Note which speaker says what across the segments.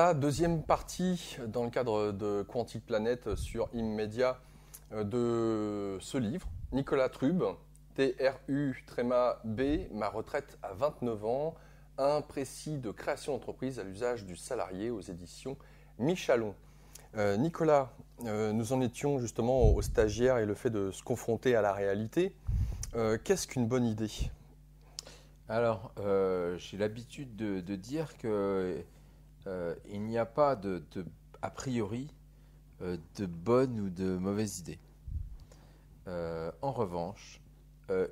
Speaker 1: Voilà, deuxième partie dans le cadre de Quantique Planet sur Immedia de ce livre. Nicolas Trub, TRU-B, ma retraite à 29 ans, un précis de création d'entreprise à l'usage du salarié aux éditions Michalon. Nicolas, nous en étions justement au stagiaire et le fait de se confronter à la réalité. Qu'est-ce qu'une bonne idée ?
Speaker 2: Alors, j'ai l'habitude de dire que il n'y a pas a priori de bonne ou de mauvaise idée. En revanche,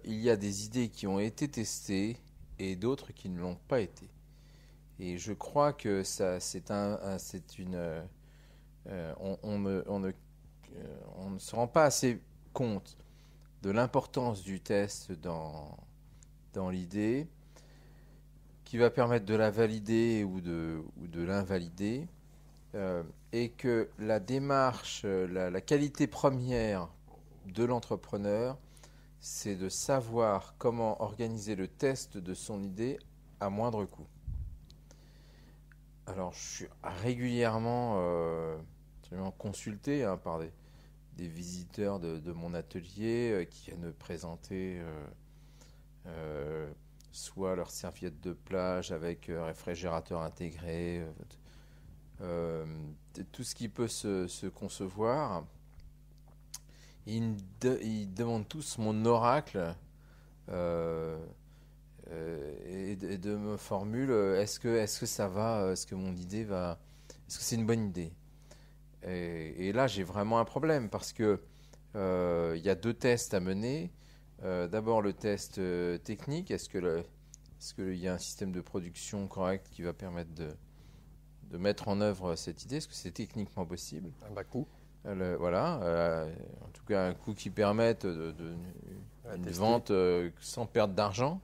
Speaker 2: il y a des idées qui ont été testées et d'autres qui ne l'ont pas été. Et je crois que on ne se rend pas assez compte de l'importance du test dans l'idée, qui va permettre de la valider ou de l'invalider, et que la démarche, la qualité première de l'entrepreneur, c'est de savoir comment organiser le test de son idée à moindre coût. Alors, je suis régulièrement consulté par des visiteurs de mon atelier qui viennent me présenter soit leur serviette de plage avec réfrigérateur intégré, tout ce qui peut se concevoir. Ils demandent tous mon oracle et de me formule est-ce que ça va, est-ce que mon idée va, est-ce que c'est une bonne idée. Et là j'ai vraiment un problème parce que il y a deux tests à mener. D'abord le test technique, est-ce qu'il y a un système de production correct qui va permettre de mettre en œuvre cette idée, est-ce que c'est techniquement possible.
Speaker 1: Un bas coût.
Speaker 2: Voilà, en tout cas un coût qui permette une vente sans perte d'argent.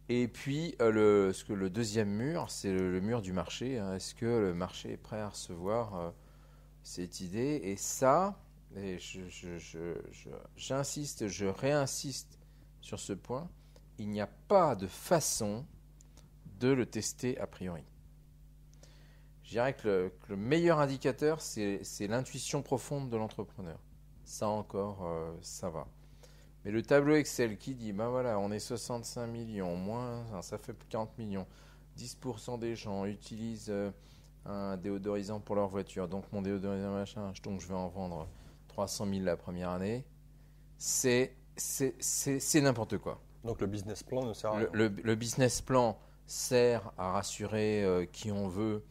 Speaker 2: Et puis le deuxième mur, c'est le mur du marché. Est-ce que le marché est prêt à recevoir cette idée? Et ça, et j'insiste, je réinsiste sur ce point, il n'y a pas de façon de le tester a priori. Je dirais que le meilleur indicateur, c'est l'intuition profonde de l'entrepreneur. Ça encore, ça va. Mais le tableau Excel qui dit, ben voilà, on est 65 millions, moins, ça fait 40 millions, 10% des gens utilisent un déodorisant pour leur voiture, donc mon déodorisant machin, donc je vais en vendre 300 000 la première année, c'est n'importe quoi.
Speaker 1: Donc le business plan ne sert à rien.
Speaker 2: Le business plan sert à rassurer qui on veut,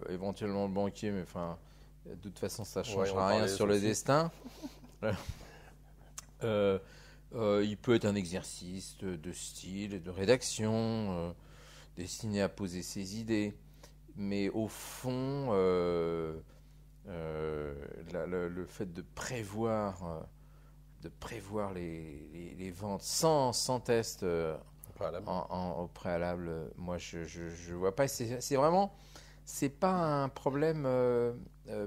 Speaker 2: éventuellement le banquier, mais enfin, de toute façon, ça ne changera rien sur le destin. Il peut être un exercice de style et de rédaction destiné à poser ses idées, mais au fond, le fait de prévoir les ventes sans test au préalable, moi je vois pas. C'est vraiment, c'est pas un problème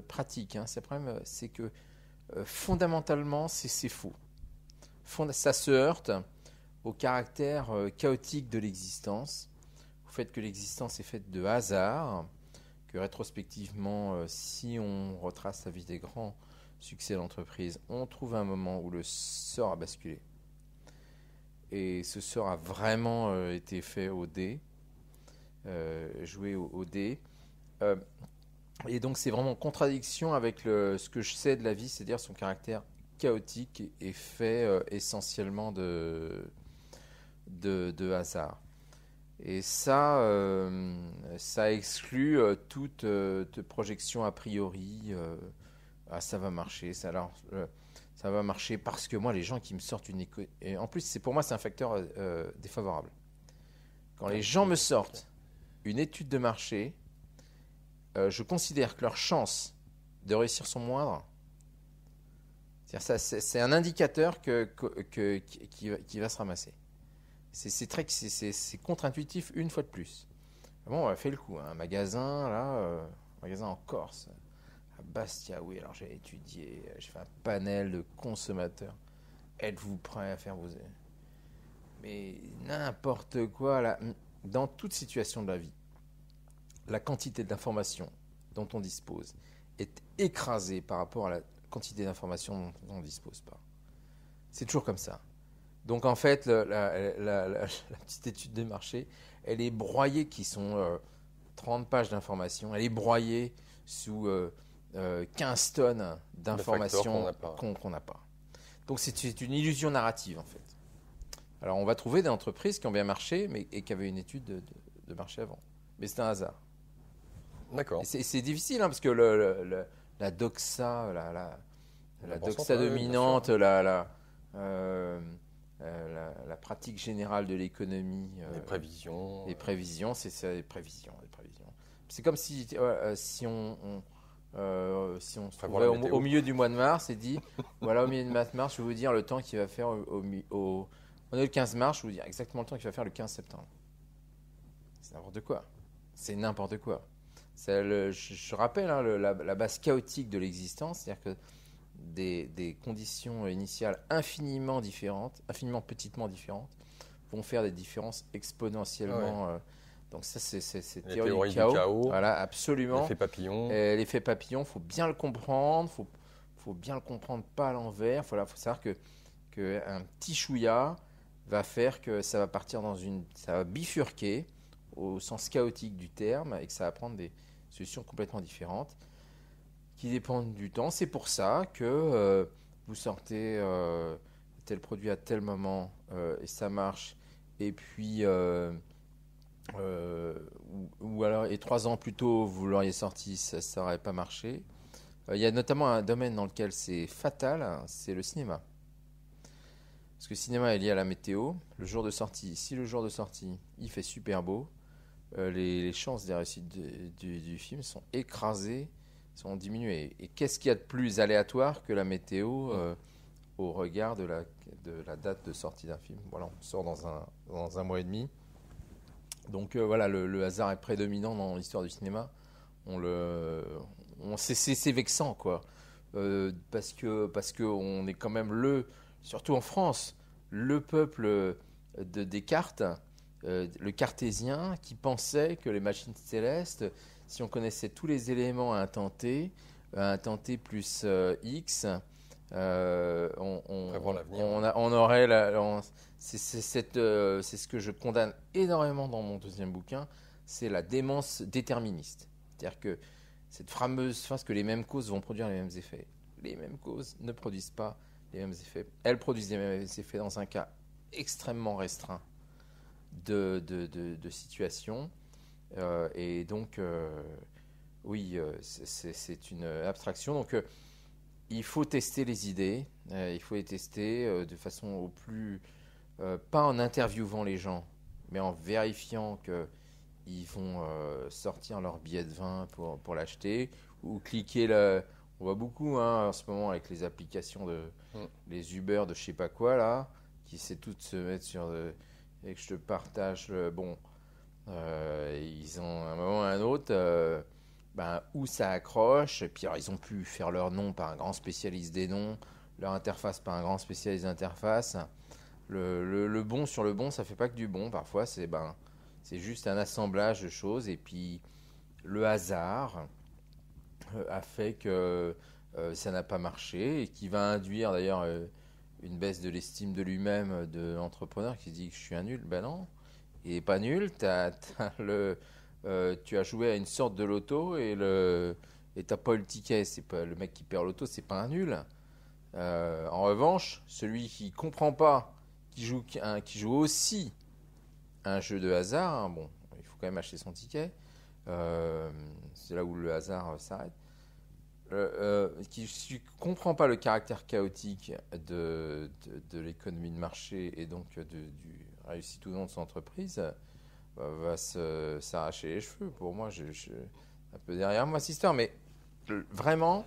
Speaker 2: pratique. C'est un problème, c'est que fondamentalement c'est faux. Ça se heurte au caractère chaotique de l'existence, au fait que l'existence est faite de hasard, que rétrospectivement, si on retrace la vie des grands succès d'entreprise, on trouve un moment où le sort a basculé. Et ce sort a vraiment été fait au dé, joué au dé. Et donc c'est vraiment en contradiction avec ce que je sais de la vie, c'est-à-dire son caractère chaotique et fait essentiellement de hasard. Et ça exclut toute projection a priori. Ça va marcher. Ça va marcher parce que moi, les gens qui me sortent une éco... Et en plus, pour moi, c'est un facteur défavorable. Quand les gens me sortent une étude de marché, je considère que leurs chances de réussir sont moindres. C'est un indicateur qui va se ramasser. C'est contre-intuitif une fois de plus. Bon, on a fait le coup. Un magasin, magasin en Corse, à Bastia, oui, alors j'ai étudié, j'ai fait un panel de consommateurs. Êtes-vous prêts à faire vos... Mais n'importe quoi, là, dans toute situation de la vie, la quantité d'informations dont on dispose est écrasée par rapport à la quantité d'informations dont on ne dispose pas. C'est toujours comme ça. Donc en fait, la petite étude de marché, elle est broyée, qui sont 30 pages d'informations, elle est broyée sous 15 tonnes d'informations qu'on n'a pas. Donc c'est une illusion narrative en fait. Alors on va trouver des entreprises qui ont bien marché et qui avaient une étude de marché avant. Mais c'est un hasard.
Speaker 1: D'accord.
Speaker 2: Et c'est difficile parce que la doxa, la doxa dominante, la pratique générale de l'économie,
Speaker 1: les prévisions.
Speaker 2: Les prévisions, c'est ça, les prévisions. C'est comme si on se trouvait au milieu du mois de mars et dit voilà, au milieu du mois de mars, je vais vous dire le temps qu'il va faire on est le 15 mars, je vais vous dire exactement le temps qu'il va faire le 15 septembre. C'est n'importe quoi. C'est n'importe quoi. Je rappelle la base chaotique de l'existence, c'est-à-dire que des conditions initiales infiniment différentes, infiniment petitement différentes, vont faire des différences exponentiellement.
Speaker 1: Ouais.
Speaker 2: Donc ça, c'est
Speaker 1: théorie du chaos.
Speaker 2: Voilà, absolument.
Speaker 1: L'effet papillon.
Speaker 2: L'effet papillon, faut bien le comprendre. Faut bien le comprendre, pas à l'envers. Faut savoir que un petit chouïa va faire que ça va partir ça va bifurquer au sens chaotique du terme et que ça va prendre des solutions complètement différentes qui dépendent du temps. C'est pour ça que vous sortez tel produit à tel moment et ça marche. Et puis, ou alors, et 3 ans plus tôt, vous l'auriez sorti, ça n'aurait pas marché. Il y a notamment un domaine dans lequel c'est fatal, c'est le cinéma. Parce que le cinéma est lié à la météo. Le jour de sortie, si le jour de sortie, il fait super beau, les chances des réussites du film sont écrasées, sont diminuées. Et qu'est-ce qu'il y a de plus aléatoire que la météo au regard de la date de sortie d'un film? Voilà, on sort dans un mois et demi. Donc voilà, le hasard est prédominant dans l'histoire du cinéma. C'est vexant, quoi. Parce que on est quand même surtout en France, le peuple de Descartes, le cartésien, qui pensait que les machines célestes, si on connaissait tous les éléments à un temps t plus x, on aurait c'est ce que je condamne énormément dans mon deuxième bouquin, c'est la démence déterministe. C'est-à-dire que cette fameuse phrase que les mêmes causes vont produire les mêmes effets. Les mêmes causes ne produisent pas les mêmes effets. Elles produisent les mêmes effets dans un cas extrêmement restreint de situation. Et donc, oui, c'est une abstraction. Donc, il faut tester les idées. Il faut les tester de façon au plus... pas en interviewant les gens, mais en vérifiant qu'ils vont sortir leur billet de vin pour l'acheter, ou cliquer on voit beaucoup en ce moment avec les applications les Uber de je sais pas quoi là, qui essaient toutes de se mettre sur et que je te partage ils ont à un moment ou à un autre où ça accroche, et puis alors, ils ont pu faire leur nom par un grand spécialiste des noms, leur interface par un grand spécialiste d'interface. Le bon sur le bon, ça fait pas que du bon. Parfois, c'est juste un assemblage de choses. Et puis, le hasard a fait que ça n'a pas marché et qui va induire d'ailleurs une baisse de l'estime de lui-même de l'entrepreneur qui se dit que je suis un nul. Ben non, il n'est pas nul. Tu as joué à une sorte de loto et t'as pas eu le ticket. C'est pas le mec qui perd l'auto, c'est pas un nul. En revanche, celui qui comprend pas, qui joue aussi un jeu de hasard, bon, il faut quand même acheter son ticket. C'est là où le hasard s'arrête. Qui ne comprend pas le caractère chaotique de l'économie de marché et donc du réussite ou non de son entreprise, va s'arracher les cheveux. Pour moi, je un peu derrière moi cette histoire, mais vraiment,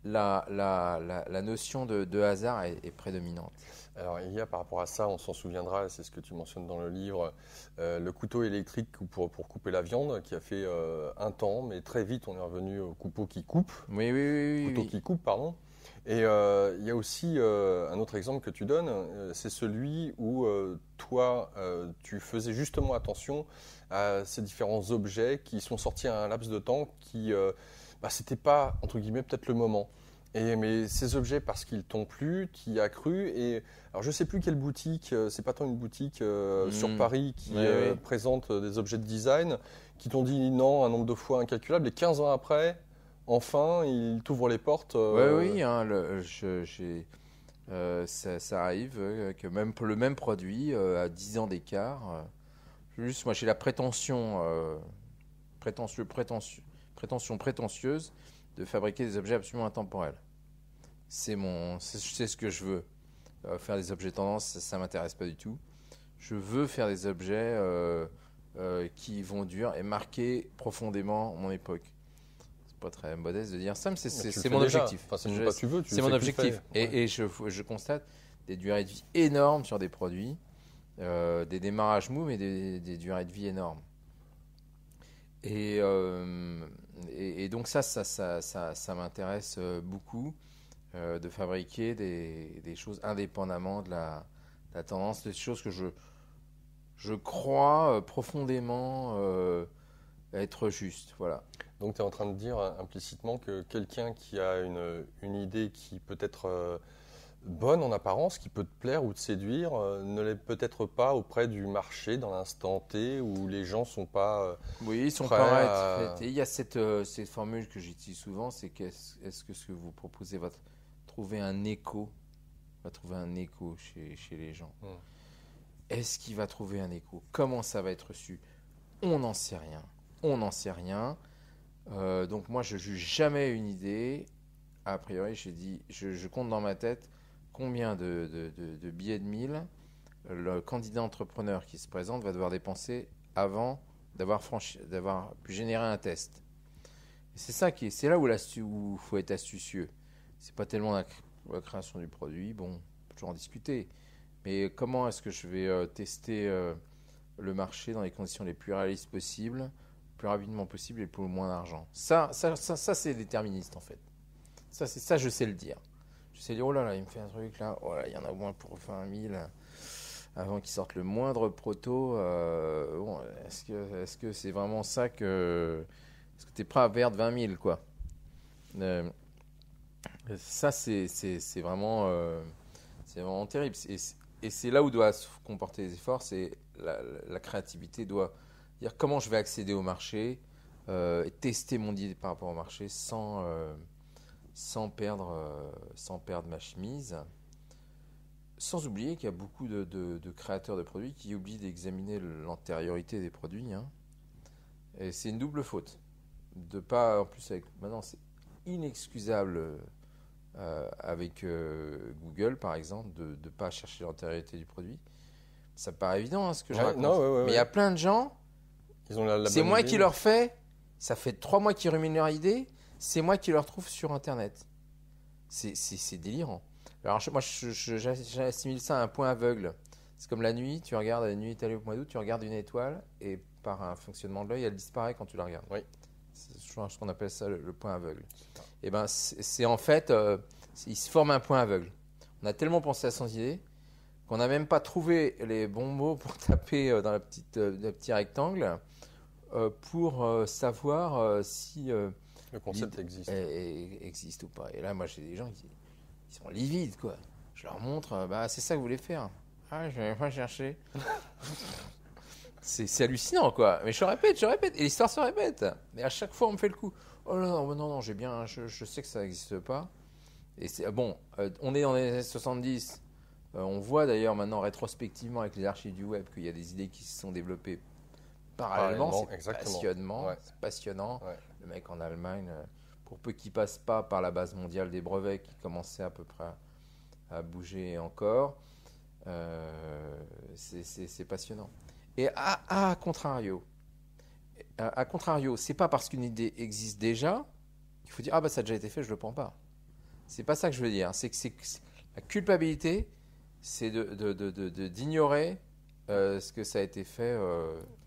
Speaker 2: la notion de hasard est prédominante.
Speaker 1: Alors il y a par rapport à ça, on s'en souviendra, c'est ce que tu mentionnes dans le livre, le couteau électrique pour couper la viande qui a fait un temps, mais très vite on est revenu au couteau qui coupe.
Speaker 2: Oui.
Speaker 1: Couteau qui coupe, pardon. Et il y a aussi un autre exemple que tu donnes, c'est celui où toi, tu faisais justement attention à ces différents objets qui sont sortis à un laps de temps qui, c'était pas, entre guillemets, peut-être le moment. Mais ces objets, parce qu'ils t'ont plu, tu y as cru. Et alors, je sais plus quelle boutique, c'est pas tant une boutique sur Paris qui présente des objets de design, qui t'ont dit non un nombre de fois incalculable. Et 15 ans après, enfin, ils t'ouvrent les portes.
Speaker 2: Oui, hein, ça arrive que même pour le même produit, à 10 ans d'écart, juste moi j'ai la prétentieuse de fabriquer des objets absolument intemporels. C'est ce que je veux. Faire des objets tendance, ça m'intéresse pas du tout. Je veux faire des objets qui vont durer et marquer profondément mon époque. C'est pas très modeste de dire ça, mais c'est mon objectif.
Speaker 1: Enfin, c'est pas tu veux,
Speaker 2: c'est mon objectif. Et je constate des durées de vie énormes sur des produits, des démarrages mous, mais des durées de vie énormes. Et donc ça m'intéresse beaucoup de fabriquer des choses indépendamment de la tendance, des choses que je crois profondément être juste. Voilà.
Speaker 1: Donc tu es en train de dire implicitement que quelqu'un qui a une idée qui peut être bonne en apparence, qui peut te plaire ou te séduire, ne l'est peut-être pas auprès du marché dans l'instant T où les gens sont pas
Speaker 2: oui, ils sont
Speaker 1: prêts
Speaker 2: pas. Et il y a cette formule que j'utilise souvent, c'est est-ce que ce que vous proposez va trouver un écho, chez les gens. Est-ce qu'il va trouver un écho? Comment ça va être reçu? On n'en sait rien. Donc moi, je juge jamais une idée. A priori, je compte dans ma tête combien de billets de 1000 le candidat entrepreneur qui se présente va devoir dépenser avant d'avoir pu générer un test. Et c'est là où il faut être astucieux. C'est pas tellement la création du produit, bon, on peut toujours en discuter. Mais comment est-ce que je vais tester le marché dans les conditions les plus réalistes possibles, le plus rapidement possible et pour le moins d'argent? Ça c'est déterministe en fait. Ça, je sais le dire. Je sais dire, oh là, il me fait un truc là, oh là, il y en a au moins pour 20 000 avant qu'il sorte le moindre proto. Bon, est-ce que c'est vraiment ça que. Est-ce que tu es prêt à perdre 20 000 quoi? Ça, c'est vraiment terrible. Et c'est là où doivent se comporter les efforts, c'est la créativité doit dire comment je vais accéder au marché et tester mon idée par rapport au marché sans perdre ma chemise. Sans oublier qu'il y a beaucoup de créateurs de produits qui oublient d'examiner l'antériorité des produits. Hein. Et c'est une double faute. De pas, en plus, maintenant, c'est inexcusable avec Google, par exemple, de ne pas chercher l'antériorité du produit. Ça paraît évident, hein, ce que je raconte. Mais il y a plein de gens, c'est moi qui leur fais, ça fait 3 mois qu'ils ruminent leur idée, c'est moi qui leur trouve sur Internet. C'est délirant. Alors moi, j'assimile ça à un point aveugle. C'est comme la nuit, tu regardes la nuit étalée au mois d'août, tu regardes une étoile et par un fonctionnement de l'œil, elle disparaît quand tu la regardes. Oui. C'est ce qu'on appelle ça le point aveugle. Et ben c'est en fait, il se forme un point aveugle. On a tellement pensé à son idée qu'on n'a même pas trouvé les bons mots pour taper dans le petit rectangle pour savoir si
Speaker 1: le concept
Speaker 2: existe ou pas. Et là, moi, j'ai des gens qui sont livides, quoi. Je leur montre, c'est ça que vous voulez faire. Ah, je vais pas chercher. C'est hallucinant, quoi. Mais je répète. Et l'histoire se répète. Et à chaque fois, on me fait le coup. Oh non, je sais que ça n'existe pas. Et c'est bon, on est dans les années 70. On voit d'ailleurs maintenant rétrospectivement avec les archives du web qu'il y a des idées qui se sont développées parallèlement. C'est passionnant. Ouais. Le mec en Allemagne, pour peu qu'il passe pas par la base mondiale des brevets qui commençait à peu près à bouger encore, c'est passionnant. Et à contrario, c'est pas parce qu'une idée existe déjà qu'il faut dire ça a déjà été fait, je le prends pas. C'est pas ça que je veux dire. C'est que la culpabilité, c'est d'ignorer ce que ça a été fait.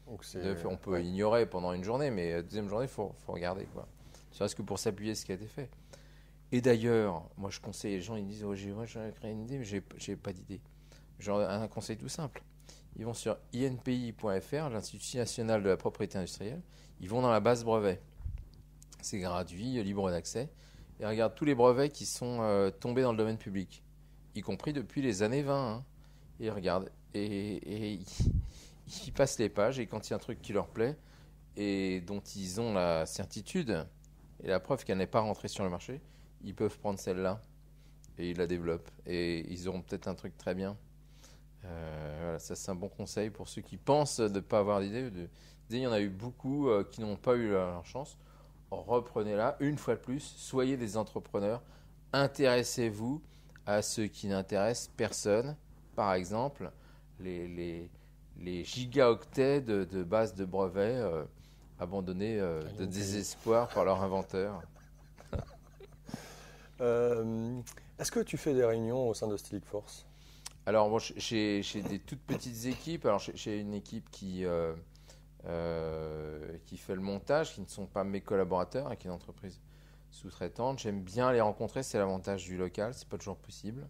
Speaker 2: On peut ignorer pendant une journée, mais la deuxième journée, il faut regarder quoi. C'est parce que pour s'appuyer ce qui a été fait. Et d'ailleurs, moi je conseille, les gens ils disent, moi j'ai créé une idée, mais j'ai pas d'idée. Genre un conseil tout simple. Ils vont sur inpi.fr, l'Institut national de la propriété industrielle. Ils vont dans la base brevet. C'est gratuit, libre d'accès. Et regardent tous les brevets qui sont tombés dans le domaine public, y compris depuis les années 20. Hein. Et ils regardent. Et ils passent les pages. Et quand il y a un truc qui leur plaît et dont ils ont la certitude et la preuve qu'elle n'est pas rentrée sur le marché, ils peuvent prendre celle-là et ils la développent. Et ils auront peut-être un truc très bien. Voilà, ça c'est un bon conseil pour ceux qui pensent de ne pas avoir d'idée. Il y en a eu beaucoup qui n'ont pas eu leur chance. Reprenez-la une fois de plus. Soyez des entrepreneurs. Intéressez-vous à ce qui n'intéresse personne. Par exemple, les gigaoctets de bases de brevets abandonnés de désespoir par leur inventeur.
Speaker 1: Est-ce que tu fais des réunions au sein de Stylic Force?
Speaker 2: Alors, moi, j'ai des toutes petites équipes. Alors, j'ai une équipe qui fait le montage, qui ne sont pas mes collaborateurs, qui est une entreprise sous-traitante. J'aime bien les rencontrer, c'est l'avantage du local, c'est pas toujours possible.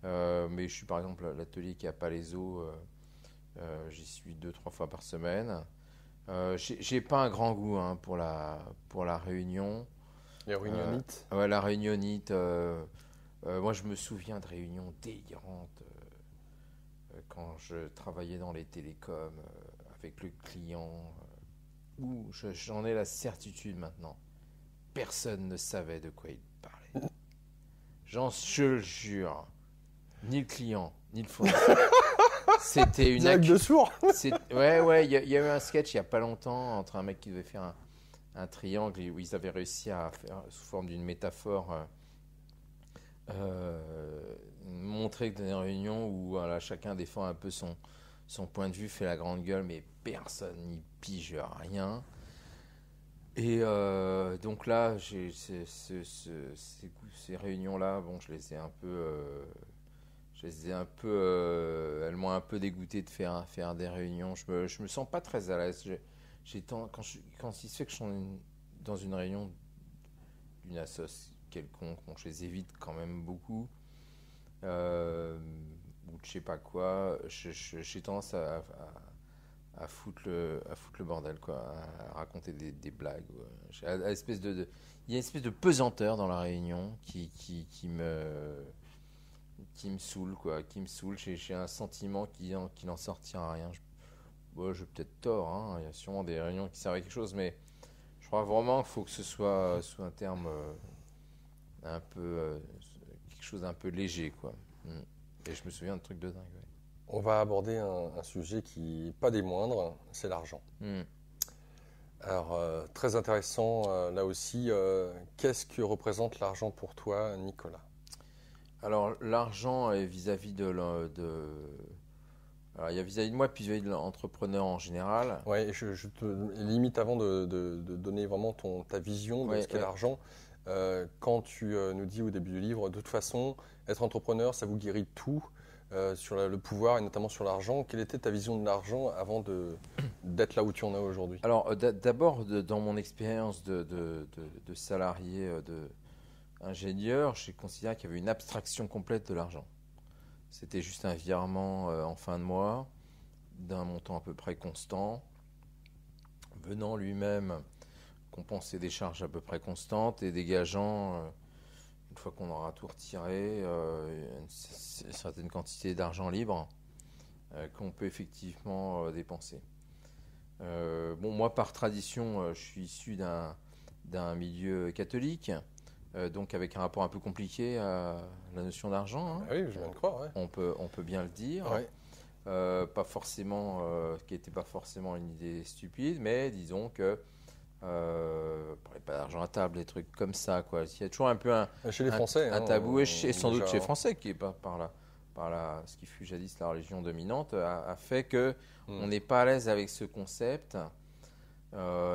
Speaker 2: Mais je suis par exemple à l'atelier qui est à Palaiseau, j'y suis 2-3 fois par semaine. J'ai pas un grand goût pour la réunion.
Speaker 1: Les réunionites.
Speaker 2: Ouais, la réunionnite. Moi, je me souviens de réunions délirantes quand je travaillais dans les télécoms avec le client. Où j'en ai la certitude maintenant. Personne ne savait de quoi il parlait. Je le jure. Ni le client, ni le fournisseur. C'était une
Speaker 1: Direct de sourd.
Speaker 2: Ouais, il y a eu un sketch il n'y a pas longtemps entre un mec qui devait faire un triangle où ils avaient réussi à faire sous forme d'une métaphore montrer que dans une réunion où voilà, chacun défend un peu son point de vue, fait la grande gueule, mais personne n'y pige rien. Et donc là, ces réunions-là, bon, je les ai un peu, elles m'ont un peu dégoûté de faire des réunions. Je me sens pas très à l'aise. Quand il se fait que je suis dans une réunion d'une assoce quelconque, bon, je les évite quand même beaucoup. Ou je sais pas quoi. J'ai tendance à foutre le bordel, quoi, à raconter des blagues. Il y a une espèce de pesanteur dans la réunion qui me saoule, quoi, qui me saoule. J'ai un sentiment qu'il n'en sortira rien. J'ai peut-être tort, hein. Il y a sûrement des réunions qui servent à quelque chose, mais je crois vraiment qu'il faut que ce soit sous un terme un peu quelque chose d'un peu léger, quoi. Et je me souviens de trucs de dingue. Ouais.
Speaker 1: On va aborder un sujet qui n'est pas des moindres, c'est l'argent. Alors, très intéressant, là aussi, qu'est-ce que représente l'argent pour toi, Nicolas?
Speaker 2: Alors, l'argent est vis-à-vis alors, il y a vis-à-vis de moi, puis vis-à-vis de l'entrepreneur en général.
Speaker 1: Oui, je te limite avant de donner vraiment ta vision de ce qu'est l'argent. Quand tu nous dis au début du livre, de toute façon, être entrepreneur, ça vous guérit de tout. Sur le pouvoir et notamment sur l'argent. Quelle était ta vision de l'argent avant d'être là où tu en es aujourd'hui?
Speaker 2: Alors d'abord, dans mon expérience de salarié, ingénieur, j'ai considéré qu'il y avait une abstraction complète de l'argent. C'était juste un virement en fin de mois d'un montant à peu près constant, venant lui-même compenser des charges à peu près constantes et dégageant... une fois qu'on aura tout retiré, une certaine quantité d'argent libre qu'on peut effectivement dépenser. Moi, par tradition, je suis issu d'un milieu catholique, donc avec un rapport un peu compliqué à la notion d'argent. Hein.
Speaker 1: Oui, je viens de croire. Ouais.
Speaker 2: On peut bien le dire.
Speaker 1: Ouais.
Speaker 2: Pas forcément, qui n'était pas forcément une idée stupide, mais disons que parlez pas d'argent à table, des trucs comme ça, quoi. Il y a toujours un peu
Speaker 1: chez les Français,
Speaker 2: un tabou, et sans doute chez les Français, qui est par là, ce qui fut jadis la religion dominante, a fait que on n'est pas à l'aise avec ce concept.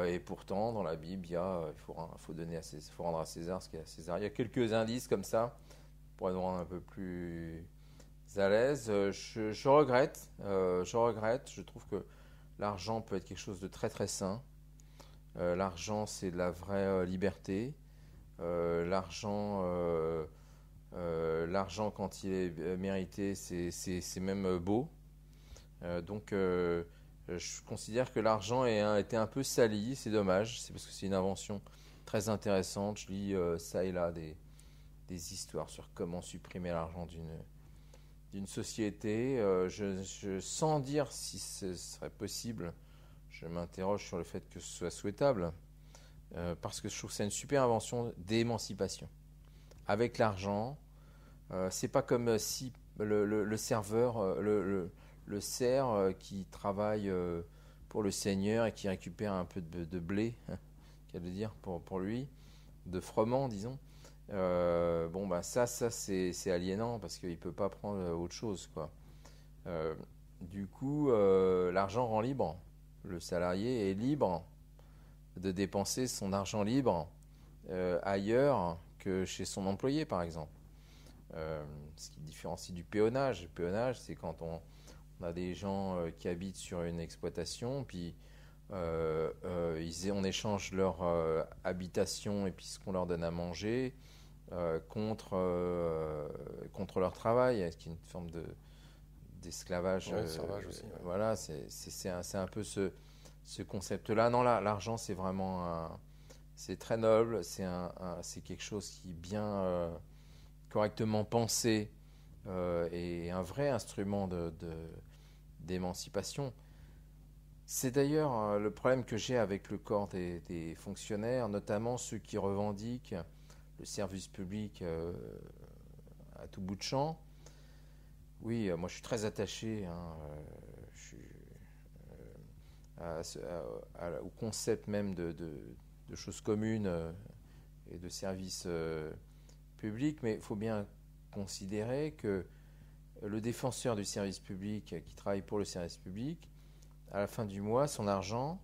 Speaker 2: Et pourtant, dans la Bible, il faut rendre à César ce qu'il y a à César. Il y a quelques indices comme ça pour nous rendre un peu plus à l'aise. Je regrette. Je trouve que l'argent peut être quelque chose de très très sain. L'argent, c'est de la vraie liberté. L'argent, quand il est mérité, c'est même beau. Donc, je considère que l'argent a été un peu sali. C'est dommage. C'est parce que c'est une invention très intéressante. Je lis ça et là des histoires sur comment supprimer l'argent d'une société. Sans dire si ce serait possible, je m'interroge sur le fait que ce soit souhaitable. Parce que je trouve que c'est une super invention d'émancipation. Avec l'argent, c'est pas comme si le serveur, le cerf qui travaille pour le seigneur et qui récupère un peu de blé, qu'à le dire pour lui, de froment, disons. Ça c'est aliénant parce qu'il peut pas prendre autre chose, quoi. Du coup, l'argent rend libre. Le salarié est libre de dépenser son argent libre ailleurs que chez son employé, par exemple. Ce qui différencie du péonnage. Le péonnage, c'est quand on a des gens qui habitent sur une exploitation, puis on échange leur habitation et puis ce qu'on leur donne à manger contre leur travail, ce qui est une forme d'esclavage.
Speaker 1: Ouais, sauvage aussi. Ouais.
Speaker 2: Voilà, c'est un peu ce concept-là. Non, l'argent, c'est vraiment c'est très noble, c'est quelque chose qui est bien correctement pensé et un vrai instrument d'émancipation. C'est d'ailleurs le problème que j'ai avec le corps des fonctionnaires, notamment ceux qui revendiquent le service public à tout bout de champ. Oui, moi je suis très attaché au concept même de choses communes et de services publics, mais il faut bien considérer que le défenseur du service public qui travaille pour le service public, à la fin du mois, son argent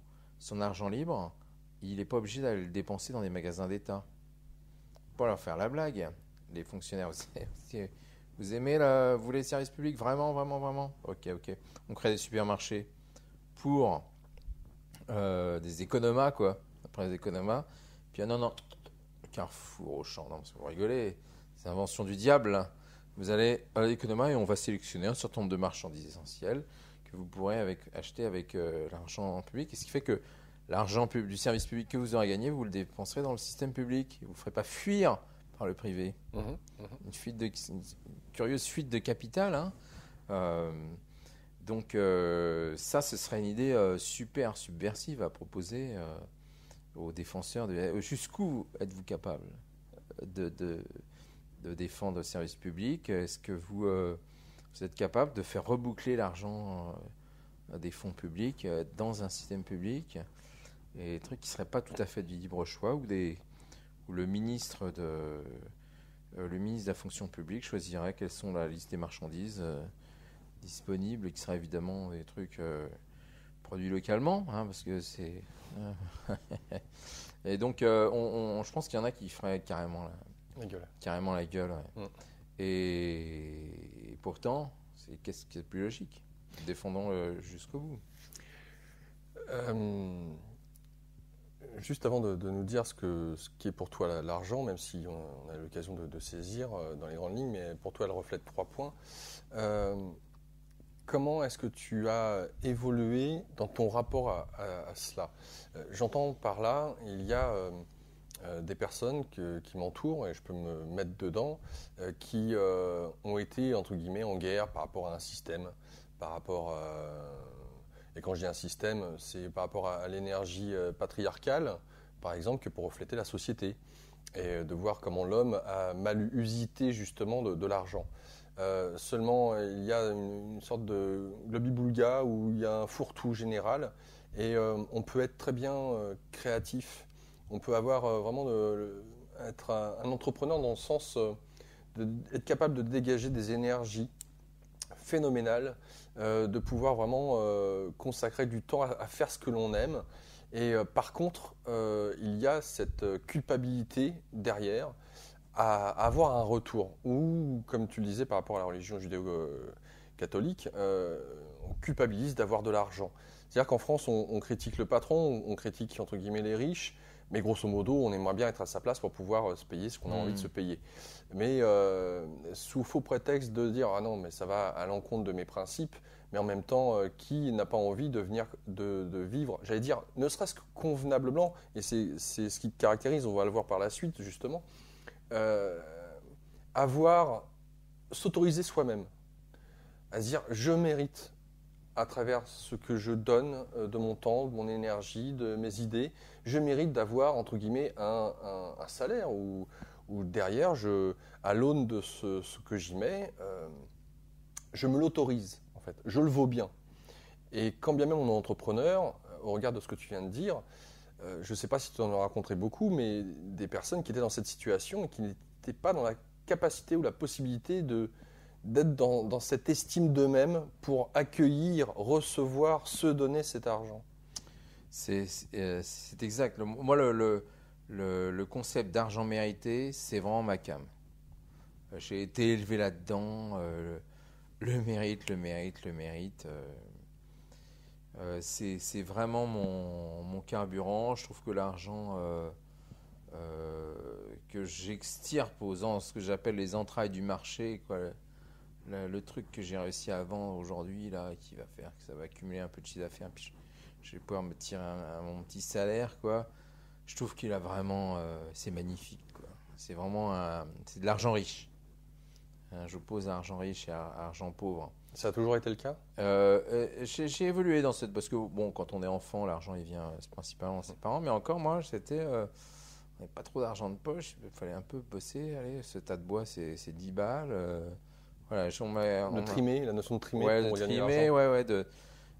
Speaker 2: libre, il n'est pas obligé d'aller le dépenser dans des magasins d'État. Pour leur faire la blague, les fonctionnaires, vous aimez vous voulez le service public vraiment, vraiment, vraiment. Ok. On crée des supermarchés pour des économas, quoi. Après les économas. Puis non, Carrefour, Auchan, non, vous rigolez. C'est l'invention du diable. Vous allez à l'économat et on va sélectionner un certain nombre de marchandises essentielles que vous pourrez acheter avec l'argent public. Et ce qui fait que l'argent du service public que vous aurez gagné, vous le dépenserez dans le système public. Vous ne ferez pas fuir par le privé. Une curieuse fuite de capital. Donc ça, ce serait une idée super subversive à proposer aux défenseurs. Jusqu'où êtes-vous capable de défendre le service public? Est-ce que vous êtes capable de faire reboucler l'argent des fonds publics dans un système public? Et des trucs qui ne seraient pas tout à fait du libre choix, où le ministre de la fonction publique choisirait quelles sont la liste des marchandises disponibles, qui seraient évidemment des trucs produits localement, parce que c'est... Et donc, je pense qu'il y en a qui feraient carrément la gueule. Ouais. Et pourtant, qu'est-ce qui est plus logique? Défendons-le jusqu'au bout.
Speaker 1: Juste avant de nous dire ce qui est pour toi l'argent, même si on a l'occasion de saisir dans les grandes lignes, mais pour toi elle reflète 3 points. Comment est-ce que tu as évolué dans ton rapport à cela? J'entends par là, il y a des personnes qui m'entourent, et je peux me mettre dedans, qui ont été, entre guillemets, en guerre par rapport à un système, par rapport et quand je dis un système, c'est par rapport à l'énergie patriarcale, par exemple, que pour refléter la société, et de voir comment l'homme a mal usité justement de l'argent. Seulement, il y a une sorte de globi-boulga où il y a un fourre-tout général, et on peut être très bien créatif. On peut avoir vraiment être un entrepreneur dans le sens d'être capable de dégager des énergies phénoménales, de pouvoir vraiment consacrer du temps à faire ce que l'on aime. Et par contre, il y a cette culpabilité derrière à avoir un retour. Ou, comme tu le disais par rapport à la religion judéo-catholique, on culpabilise d'avoir de l'argent. C'est-à-dire qu'en France, on critique le patron, on critique entre guillemets les riches, Mais grosso modo, on aimerait bien être à sa place pour pouvoir se payer ce qu'on a envie de se payer. Mais sous faux prétexte de dire « Ah non, mais ça va à l'encontre de mes principes », mais en même temps, qui n'a pas envie de vivre, j'allais dire, ne serait-ce que convenablement, et c'est ce qui te caractérise, on va le voir par la suite justement, s'autoriser soi-même, à se dire « Je mérite ». À travers ce que je donne de mon temps, de mon énergie, de mes idées, je mérite d'avoir, entre guillemets, un salaire où derrière, à l'aune de ce que j'y mets, je me l'autorise, en fait. Je le vaux bien. Et quand bien même on est entrepreneur, au regard de ce que tu viens de dire, je ne sais pas si tu en as rencontré beaucoup, mais des personnes qui étaient dans cette situation et qui n'étaient pas dans la capacité ou la possibilité d'être dans cette estime d'eux-mêmes pour accueillir, recevoir, se donner cet argent.
Speaker 2: C'est exact. Moi, le concept d'argent mérité, c'est vraiment ma came. J'ai été élevé là-dedans. Le mérite, le mérite, le mérite. C'est vraiment mon carburant. Je trouve que l'argent que j'extirpe aux ce que j'appelle les entrailles du marché, quoi, le truc que j'ai réussi à vendre aujourd'hui, là, qui va faire que ça va accumuler un peu de chiffre d'affaires, puis je vais pouvoir me tirer mon petit salaire, quoi. Je trouve qu'il a vraiment, c'est magnifique, quoi. C'est vraiment c'est de l'argent riche. J'oppose argent riche et argent pauvre.
Speaker 1: Ça a toujours été le cas?
Speaker 2: J'ai évolué dans cette, parce que bon, quand on est enfant, l'argent il vient principalement de ses parents, mais encore moi, c'était on n'avait pas trop d'argent de poche, il fallait un peu bosser. Allez, ce tas de bois, c'est 10 balles. Voilà,
Speaker 1: trimer, la notion de trimer
Speaker 2: ouais,
Speaker 1: pour gagner
Speaker 2: trimer,
Speaker 1: l'argent.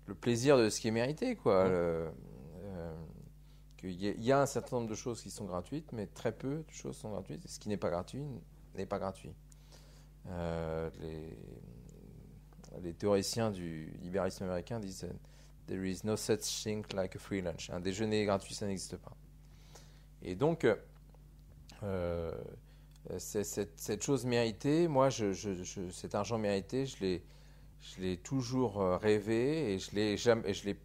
Speaker 2: le plaisir de ce qui est mérité, quoi. Il y a un certain nombre de choses qui sont gratuites, mais très peu de choses sont gratuites. Et ce qui n'est pas gratuit n'est pas gratuit. Les théoriciens du libéralisme américain disent There is no such thing like a free lunch. Un déjeuner gratuit, ça n'existe pas. Et donc, cette chose méritée, moi, cet argent mérité, je l'ai toujours rêvé et je l'ai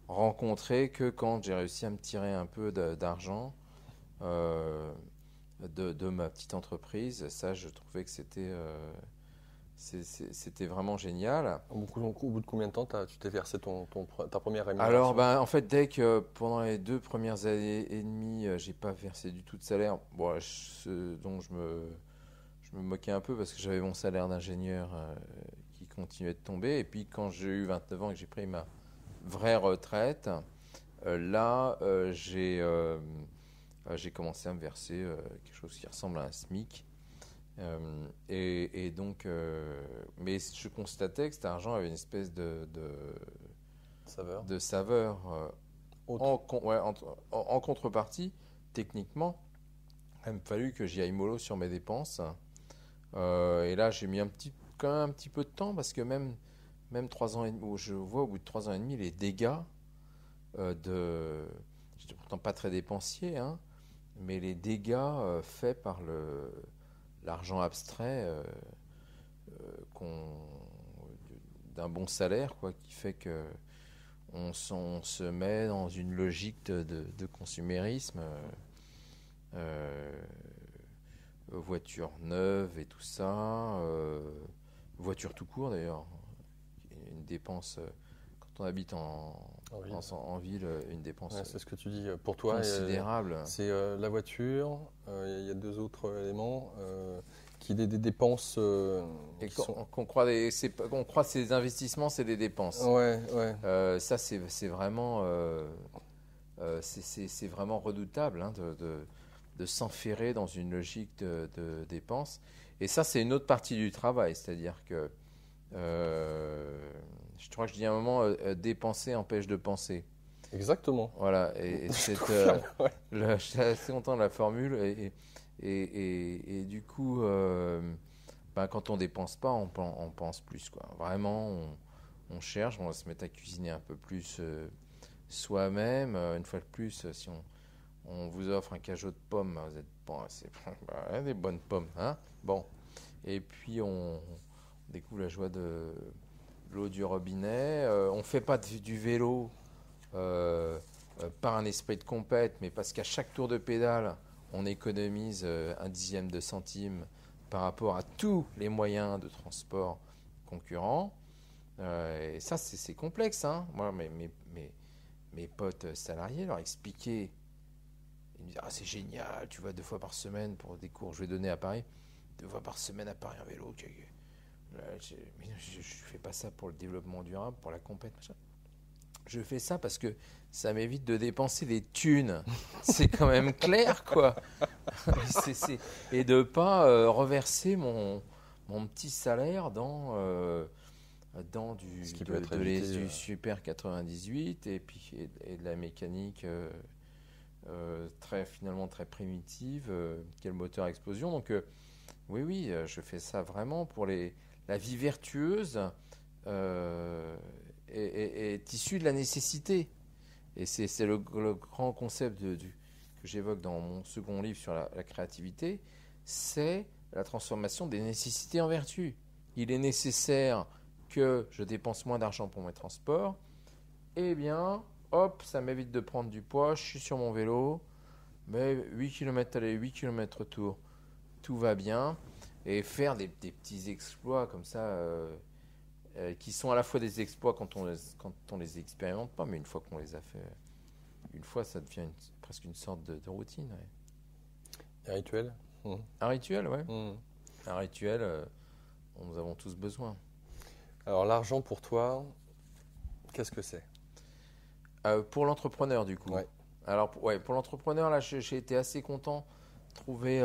Speaker 2: rencontré que quand j'ai réussi à me tirer un peu d'argent de ma petite entreprise. Ça, je trouvais que c'était vraiment génial.
Speaker 1: Au bout de combien de temps tu t'es versé ta première rémunération?
Speaker 2: Alors, en fait, dès que pendant les 2 premières années et demie, j'ai pas versé du tout de salaire, bon, donc je me moquais un peu parce que j'avais mon salaire d'ingénieur qui continuait de tomber. Et puis, quand j'ai eu 29 ans et que j'ai pris ma vraie retraite, là, j'ai commencé à me verser quelque chose qui ressemble à un SMIC. Et donc, mais je constatais que cet argent avait une espèce de saveur en contrepartie. Techniquement, il m'a fallu que j'y aille mollo sur mes dépenses. Et là, j'ai mis quand même un petit peu de temps parce que même 3 ans et demi, je vois au bout de 3 ans et demi les dégâts j'étais pourtant pas très dépensier, hein, mais les dégâts faits par l'argent abstrait d'un bon salaire, quoi, qui fait que on se met dans une logique de consumérisme, voiture neuve et tout ça, voiture tout court d'ailleurs, une dépense quand on habite en ville, une dépense
Speaker 1: c'est ce que tu dis pour toi
Speaker 2: considérable.
Speaker 1: C'est la voiture, il y a 2 autres éléments qui des dépenses
Speaker 2: qu'on croit que ces investissements c'est des dépenses.
Speaker 1: Ouais.
Speaker 2: Ça c'est vraiment c'est vraiment redoutable, hein, de s'enferrer dans une logique de dépenses. Et ça c'est une autre partie du travail, c'est-à-dire que je crois que je dis à un moment dépenser empêche de penser.
Speaker 1: Exactement.
Speaker 2: Voilà, et j'étais assez content de la formule, et du coup, quand on dépense pas, on pense plus, quoi. Vraiment, on cherche, on va se mettre à cuisiner un peu plus soi-même. Une fois de plus, si on vous offre un cajot de pommes, vous êtes bon, c'est des bonnes pommes, hein. Bon, et puis on découvre la joie de l'eau du robinet. On fait pas du vélo par un esprit de compète, mais parce qu'à chaque tour de pédale, on économise un dixième de centime par rapport à tous les moyens de transport concurrents. Et ça, c'est complexe. Hein. Moi, mes potes salariés leur expliquer. Ils me disent c'est génial, tu vas 2 fois par semaine pour des cours. Je vais donner à Paris 2 fois par semaine à Paris en vélo. Mais je fais pas ça pour le développement durable, pour la compétition. Je fais ça parce que ça m'évite de dépenser des thunes. C'est quand même clair, quoi. Et de pas reverser mon petit salaire dans du Super 98 et puis et de la mécanique finalement très primitive, qui est le moteur à explosion. Donc oui, je fais ça vraiment pour la vie vertueuse est issue de la nécessité. Et c'est le grand concept que j'évoque dans mon second livre sur la créativité, c'est la transformation des nécessités en vertu. Il est nécessaire que je dépense moins d'argent pour mes transports. Eh bien, hop, ça m'évite de prendre du poids, je suis sur mon vélo, mais 8 km aller, 8 km retour, tout va bien. Et faire des petits exploits comme ça, qui sont à la fois des exploits quand on les expérimente pas, mais une fois qu'on les a fait, une fois, ça devient presque une sorte de routine. Ouais.
Speaker 1: Un rituel.
Speaker 2: Un rituel, ouais. Un rituel, nous avons tous besoin.
Speaker 1: Alors l'argent pour toi, qu'est-ce que c'est ?
Speaker 2: Pour l'entrepreneur, du coup.
Speaker 1: Ouais.
Speaker 2: Alors, pour l'entrepreneur, là, j'ai été assez content de trouver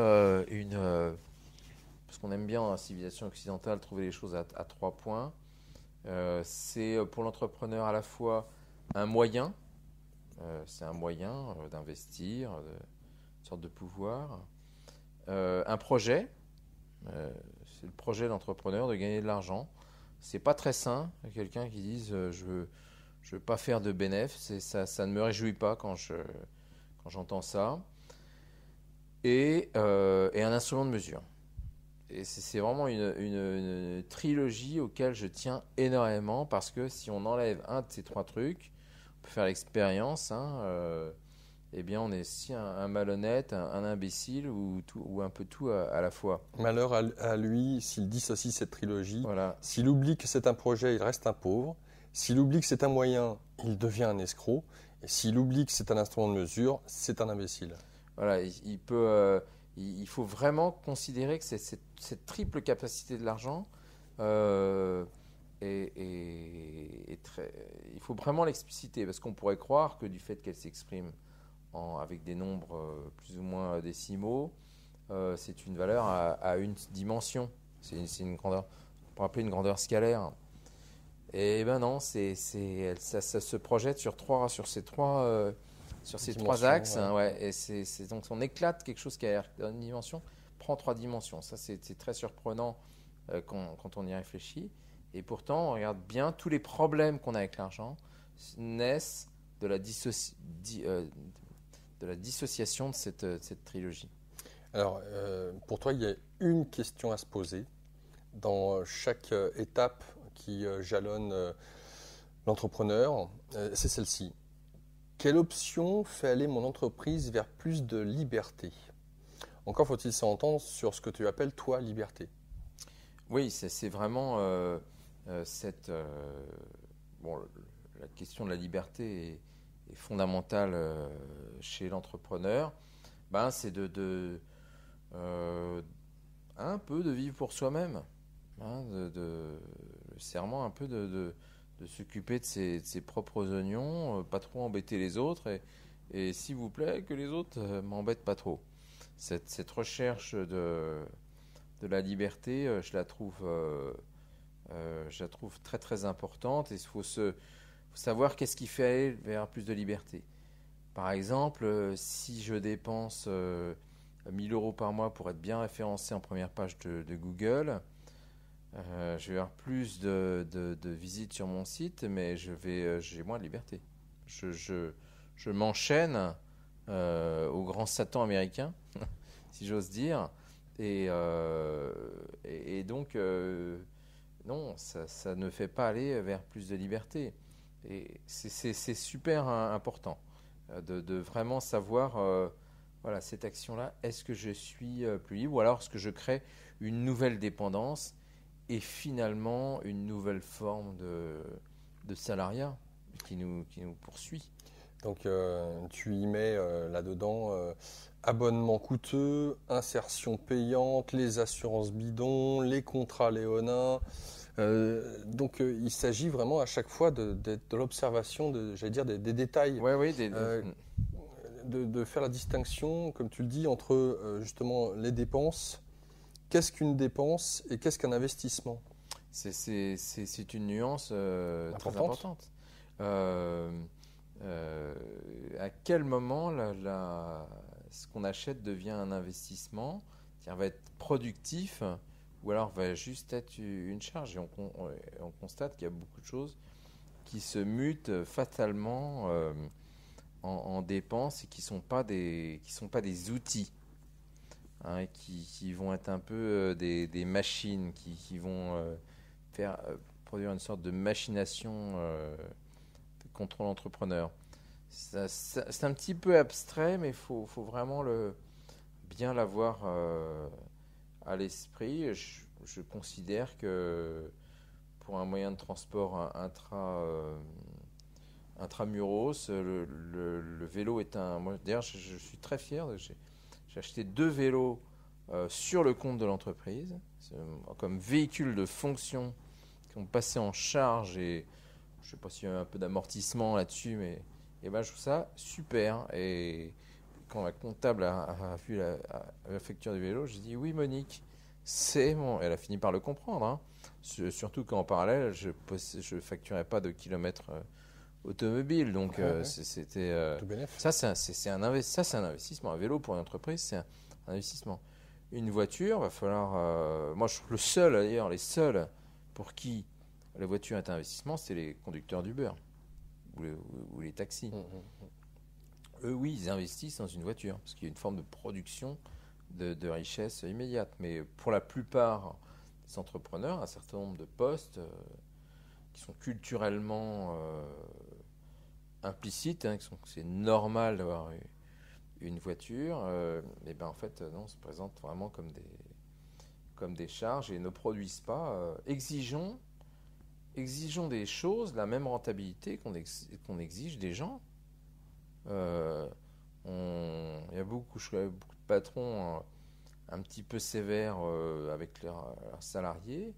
Speaker 2: parce qu'on aime bien dans la civilisation occidentale trouver les choses à 3 points. C'est pour l'entrepreneur à la fois un moyen, c'est un moyen d'investir, une sorte de pouvoir. Un projet, c'est le projet de l'entrepreneur de gagner de l'argent. C'est pas très sain, quelqu'un qui dise je veux pas faire de bénéfice, ça ne me réjouit pas quand j'entends ça. Et un instrument de mesure. Et c'est vraiment une trilogie auquel je tiens énormément parce que si on enlève un de ces 3 trucs, on peut faire l'expérience, eh bien on est si un malhonnête, un imbécile ou un peu tout à la fois.
Speaker 1: Malheur à lui s'il dissocie cette trilogie.
Speaker 2: Voilà.
Speaker 1: S'il oublie que c'est un projet, il reste un pauvre. S'il oublie que c'est un moyen, il devient un escroc. Et s'il oublie que c'est un instrument de mesure, c'est un imbécile.
Speaker 2: Voilà, il faut vraiment considérer que cette triple capacité de l'argent il faut vraiment l'expliciter parce qu'on pourrait croire que du fait qu'elle s'exprime avec des nombres plus ou moins décimaux, c'est une valeur à une dimension. C'est une grandeur, on pourrait appeler une grandeur scalaire. Et ben non, ça se projette sur ces trois axes.
Speaker 1: Ouais.
Speaker 2: Ouais, et donc on éclate quelque chose qui a une dimension, prend 3 dimensions. Ça, c'est très surprenant quand on y réfléchit. Et pourtant, on regarde bien, tous les problèmes qu'on a avec l'argent naissent de la dissociation de cette trilogie.
Speaker 1: Alors, pour toi, il y a une question à se poser dans chaque étape qui jalonne l'entrepreneur, c'est celle-ci. Quelle option fait aller mon entreprise vers plus de liberté ? Encore faut-il s'entendre sur ce que tu appelles, toi, liberté.
Speaker 2: Oui, c'est vraiment la question de la liberté est fondamentale chez l'entrepreneur. C'est un peu de vivre pour soi-même, le serment un peu de s'occuper de ses propres oignons, pas trop embêter les autres et s'il vous plaît que les autres m'embêtent pas trop. Cette recherche de la liberté, je la trouve très très importante et il faut savoir qu'est-ce qui fait aller vers plus de liberté. Par exemple, si je dépense 1 000 € par mois pour être bien référencé en première page de Google, je vais avoir plus de visites sur mon site, mais j'ai moins de liberté. Je m'enchaîne au grand Satan américain, si j'ose dire, et donc non, ça ne fait pas aller vers plus de liberté. Et c'est super important. de vraiment savoir, voilà, cette action-là, est-ce que je suis plus libre ou alors est-ce que je crée une nouvelle dépendance et finalement une nouvelle forme de salariat qui nous poursuit.
Speaker 1: Donc tu y mets là-dedans abonnement coûteux, insertion payante, les assurances bidons, les contrats léonins. Donc il s'agit vraiment à chaque fois de l'observation, j'allais dire des détails.
Speaker 2: Ouais, oui,
Speaker 1: de faire la distinction, comme tu le dis, entre justement les dépenses. Qu'est-ce qu'une dépense et qu'est-ce qu'un investissement?
Speaker 2: C'est une nuance très importante. À quel moment ce qu'on achète devient un investissement, qui va être productif, ou alors va juste être une charge. Et on constate qu'il y a beaucoup de choses qui se mutent fatalement en dépenses et qui sont pas des outils, hein, qui vont être un peu des machines qui vont produire une sorte de machination contre l'entrepreneur. C'est un petit peu abstrait, mais il faut vraiment bien l'avoir à l'esprit. Je considère que pour un moyen de transport intramuros, le vélo est moi, d'ailleurs, je suis très fier. J'ai acheté 2 vélos sur le compte de l'entreprise, comme véhicule de fonction qui ont passé en charge, et je ne sais pas s'il y a un peu d'amortissement là-dessus, mais je trouve ça super. Et quand ma comptable a vu la facture du vélo, j'ai dit oui Monique, c'est bon. Elle a fini par le comprendre, hein. Surtout qu'en parallèle, je ne facturais pas de kilomètres automobiles. Donc c'était ça c'est un investissement. Un vélo pour une entreprise, c'est un investissement. Une voiture, va falloir. Moi, je trouve les seuls pour qui la voiture est un investissement, c'est les conducteurs d'Uber ou les taxis. Eux, oui, ils investissent dans une voiture parce qu'il y a une forme de production de richesse immédiate. Mais pour la plupart des entrepreneurs, un certain nombre de postes qui sont culturellement implicites, hein, c'est normal d'avoir une voiture, et ben en fait non, on se présente vraiment comme des charges et ne produisent pas. Exigeons des choses, la même rentabilité qu'on exige des gens. Il y a beaucoup de patrons un petit peu sévères avec leurs salariés.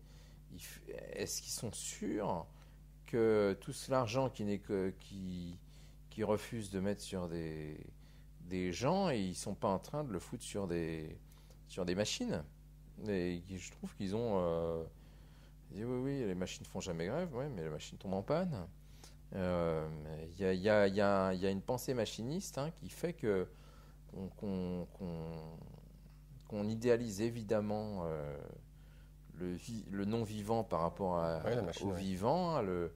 Speaker 2: Est-ce qu'ils sont sûrs que tout l'argent qui refusent de mettre sur des gens, et ils ne sont pas en train de le foutre sur des machines? Et je trouve qu'ils ont... ils disent, oui, les machines ne font jamais grève, oui, mais les machines tombent en panne. Il y a une pensée machiniste, hein, qui fait qu'on idéalise évidemment le non-vivant par rapport au vivant, hein, le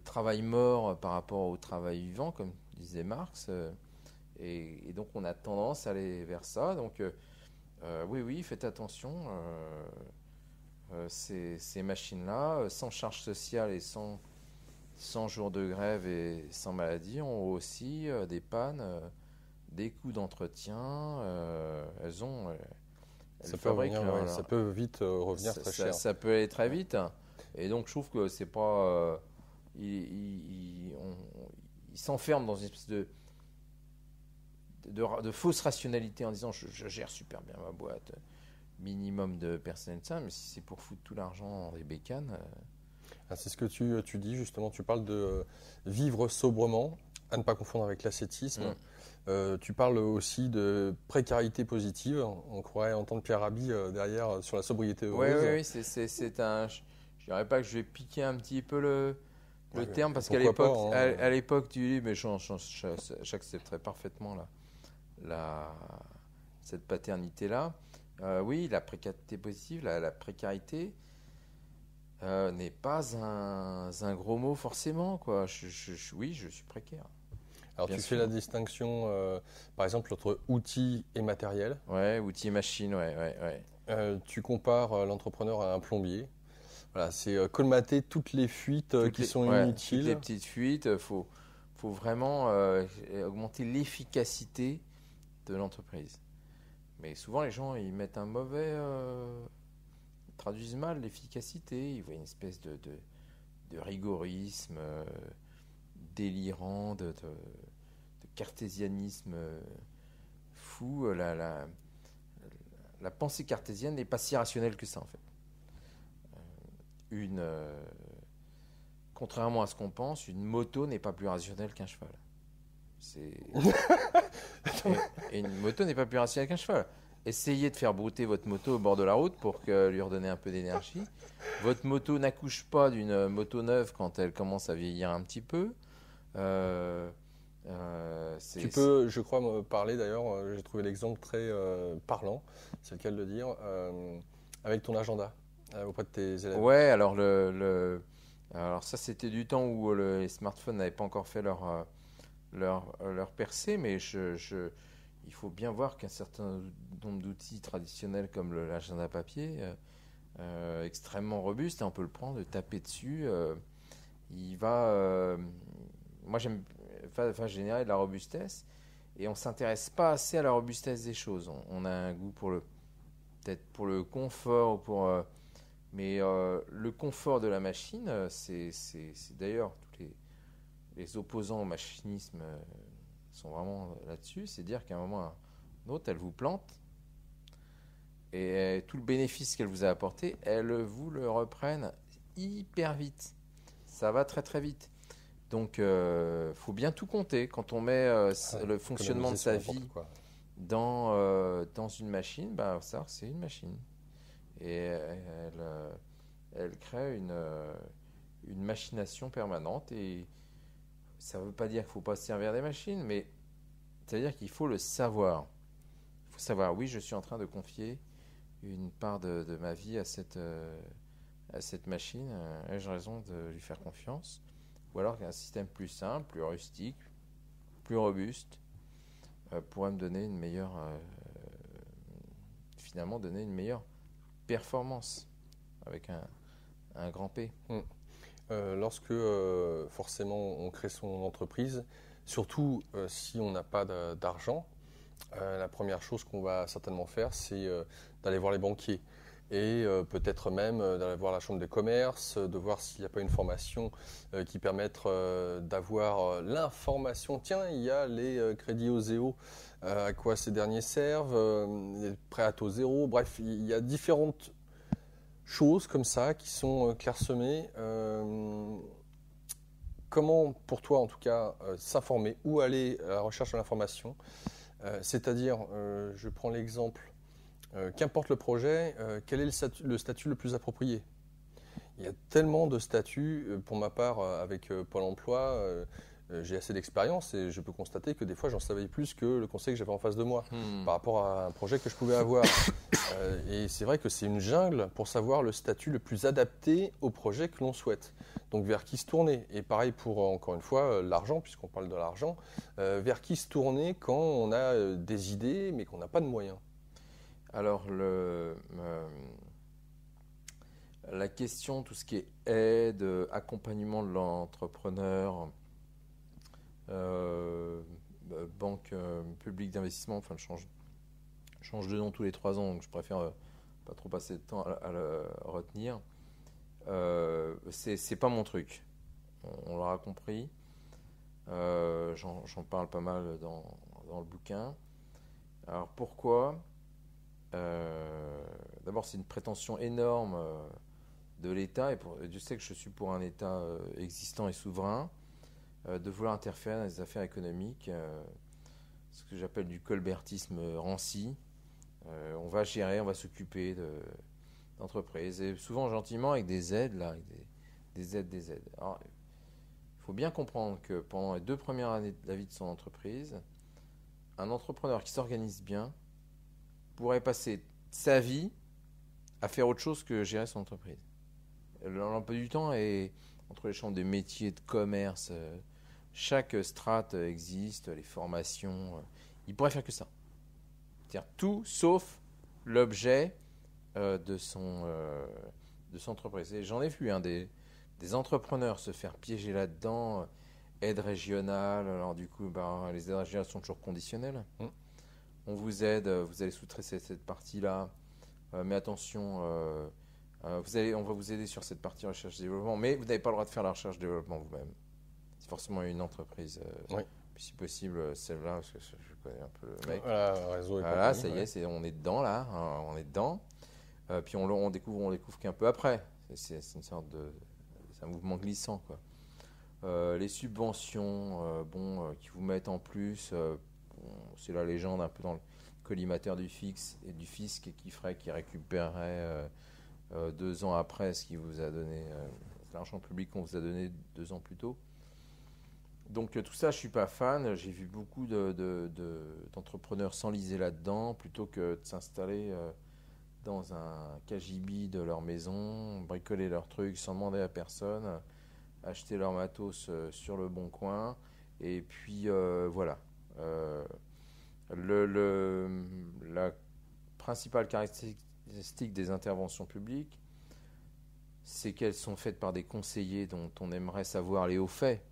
Speaker 2: travail mort par rapport au travail vivant, comme disait Marx. Et donc on a tendance à aller vers ça. Donc oui, faites attention. Ces machines-là, sans charge sociale et sans jours de grève et sans maladie, ont aussi des pannes, des coûts d'entretien.
Speaker 1: Ça peut vite revenir très cher.
Speaker 2: Ça peut aller très vite. Et donc je trouve que c'est pas... ils s'enferment dans une espèce de fausse rationalité en disant je gère super bien ma boîte, minimum de personnel de ça, mais si c'est pour foutre tout l'argent dans des bécanes...
Speaker 1: C'est ce que tu dis justement, tu parles de vivre sobrement, à ne pas confondre avec l'ascétisme. Tu parles aussi de précarité positive. On croirait entendre Pierre Rabhi derrière sur la sobriété heureuse.
Speaker 2: Oui, c'est un... Je dirais pas que je vais piquer un petit peu le terme, parce qu'à l'époque, tu dis, mais j'accepterais parfaitement cette paternité-là. Oui, la précarité positive, la précarité n'est pas un gros mot forcément, quoi. Oui, je suis précaire.
Speaker 1: Alors tu fais la distinction, par exemple, entre outils et matériel.
Speaker 2: Ouais, outils et machines, ouais.
Speaker 1: Tu compares l'entrepreneur à un plombier. Voilà, c'est colmater toutes les fuites qui sont inutiles.
Speaker 2: Toutes les petites fuites, faut faut vraiment augmenter l'efficacité de l'entreprise. Mais souvent, les gens, ils mettent un mauvais... ils traduisent mal l'efficacité. Ils voient une espèce de rigorisme délirant, de cartésianisme fou. La pensée cartésienne n'est pas si rationnelle que ça, en fait. Contrairement à ce qu'on pense, une moto n'est pas plus rationnelle qu'un cheval. Et une moto n'est pas plus rationnelle qu'un cheval. Essayez de faire brouter votre moto au bord de la route pour lui redonner un peu d'énergie. Votre moto n'accouche pas d'une moto neuve quand elle commence à vieillir un petit peu.
Speaker 1: Tu peux, je crois, me parler d'ailleurs, j'ai trouvé l'exemple très parlant, c'est le cas de le dire, avec ton agenda auprès de tes élèves.
Speaker 2: Ouais, alors alors ça c'était du temps où les smartphones n'avaient pas encore fait leur percée, mais il faut bien voir qu'un certain nombre d'outils traditionnels comme l'agenda papier, extrêmement robuste, et on peut le prendre, le taper dessus, moi j'aime générer de la robustesse, et on ne s'intéresse pas assez à la robustesse des choses. On a un goût peut-être pour le confort, mais le confort de la machine, c'est d'ailleurs tous les opposants au machinisme sont vraiment là-dessus. C'est dire qu'à un moment ou à un autre, elle vous plante, et tout le bénéfice qu'elle vous a apporté, elle vous le reprenne hyper vite. Ça va très très vite. Donc, faut bien tout compter quand on met le fonctionnement de sa vie dans une machine. Bah, ça, c'est une machine, et elle crée une machination permanente. Et ça ne veut pas dire qu'il ne faut pas se servir des machines, mais ça veut dire qu'il faut le savoir. Il faut savoir, oui, je suis en train de confier une part de ma vie à cette machine. Ai-je raison de lui faire confiance? Ou alors qu'un système plus simple, plus rustique, plus robuste pourrait me donner finalement donner une meilleure performance avec un grand P.
Speaker 1: Lorsque forcément on crée son entreprise, surtout si on n'a pas d'argent, la première chose qu'on va certainement faire, c'est d'aller voir les banquiers. Et peut-être même d'aller voir la chambre de commerce, de voir s'il n'y a pas une formation qui permette d'avoir l'information. Tiens, il y a les crédits OSEO, à quoi ces derniers servent, les prêts à taux zéro. Bref, il y a différentes choses comme ça qui sont clairsemées. Comment, pour toi en tout cas, s'informer, où aller à la recherche de l'information? C'est-à-dire, je prends l'exemple, qu'importe le projet, quel est le statut le plus approprié? Il y a tellement de statuts, pour ma part, avec Pôle emploi, j'ai assez d'expérience et je peux constater que des fois j'en savais plus que le conseil que j'avais en face de moi par rapport à un projet que je pouvais avoir. Et c'est vrai que c'est une jungle pour savoir le statut le plus adapté au projet que l'on souhaite. Donc vers qui se tourner? Et pareil pour, encore une fois, l'argent, puisqu'on parle de l'argent, vers qui se tourner quand on a des idées mais qu'on n'a pas de moyens?
Speaker 2: Alors, la question, tout ce qui est aide, accompagnement de l'entrepreneur, banque publique d'investissement, enfin, change de nom tous les 3 ans, donc je préfère pas trop passer de temps à le retenir. C'est pas mon truc, on l'aura compris. J'en parle pas mal dans le bouquin. Alors pourquoi? D'abord, c'est une prétention énorme de l'État, et Dieu sait que je suis pour un État existant et souverain, de vouloir interférer dans les affaires économiques, ce que j'appelle du colbertisme ranci. On va gérer, on va s'occuper d'entreprises, et souvent gentiment avec des aides, là, avec des aides. Alors, il faut bien comprendre que pendant les 2 premières années de la vie de son entreprise, un entrepreneur qui s'organise bien pourrait passer sa vie à faire autre chose que gérer son entreprise. L'emploi du temps est entre les chambres de métiers, de commerce, chaque strate existe, les formations. Il pourrait faire que ça. C'est-à-dire tout sauf l'objet de son entreprise. Et j'en ai vu des entrepreneurs se faire piéger là-dedans, aide régionale. Alors du coup, les aides régionales sont toujours conditionnelles. On vous aide, vous allez sous-traiter cette partie-là, mais attention, on va vous aider sur cette partie recherche-développement, mais vous n'avez pas le droit de faire la recherche-développement vous-même. C'est forcément une entreprise, si possible celle-là, parce que je connais un peu le mec.
Speaker 1: Voilà, réseau
Speaker 2: voilà, ça y est, on est dedans là, hein, on est dedans. Puis on découvre qu'un peu après. C'est une sorte de, c'est un mouvement glissant, quoi. Les subventions, qui vous mettent en plus, c'est la légende un peu dans le collimateur du fisc qui récupérerait 2 ans après ce qu'il vous a donné, l'argent public qu'on vous a donné 2 ans plus tôt. Donc tout ça, je suis pas fan. J'ai vu beaucoup d'entrepreneurs s'enliser là-dedans plutôt que de s'installer dans un cagibi de leur maison, bricoler leurs trucs sans demander à personne, acheter leur matos sur le bon coin, et puis voilà. La principale caractéristique des interventions publiques, c'est qu'elles sont faites par des conseillers dont on aimerait savoir les hauts faits.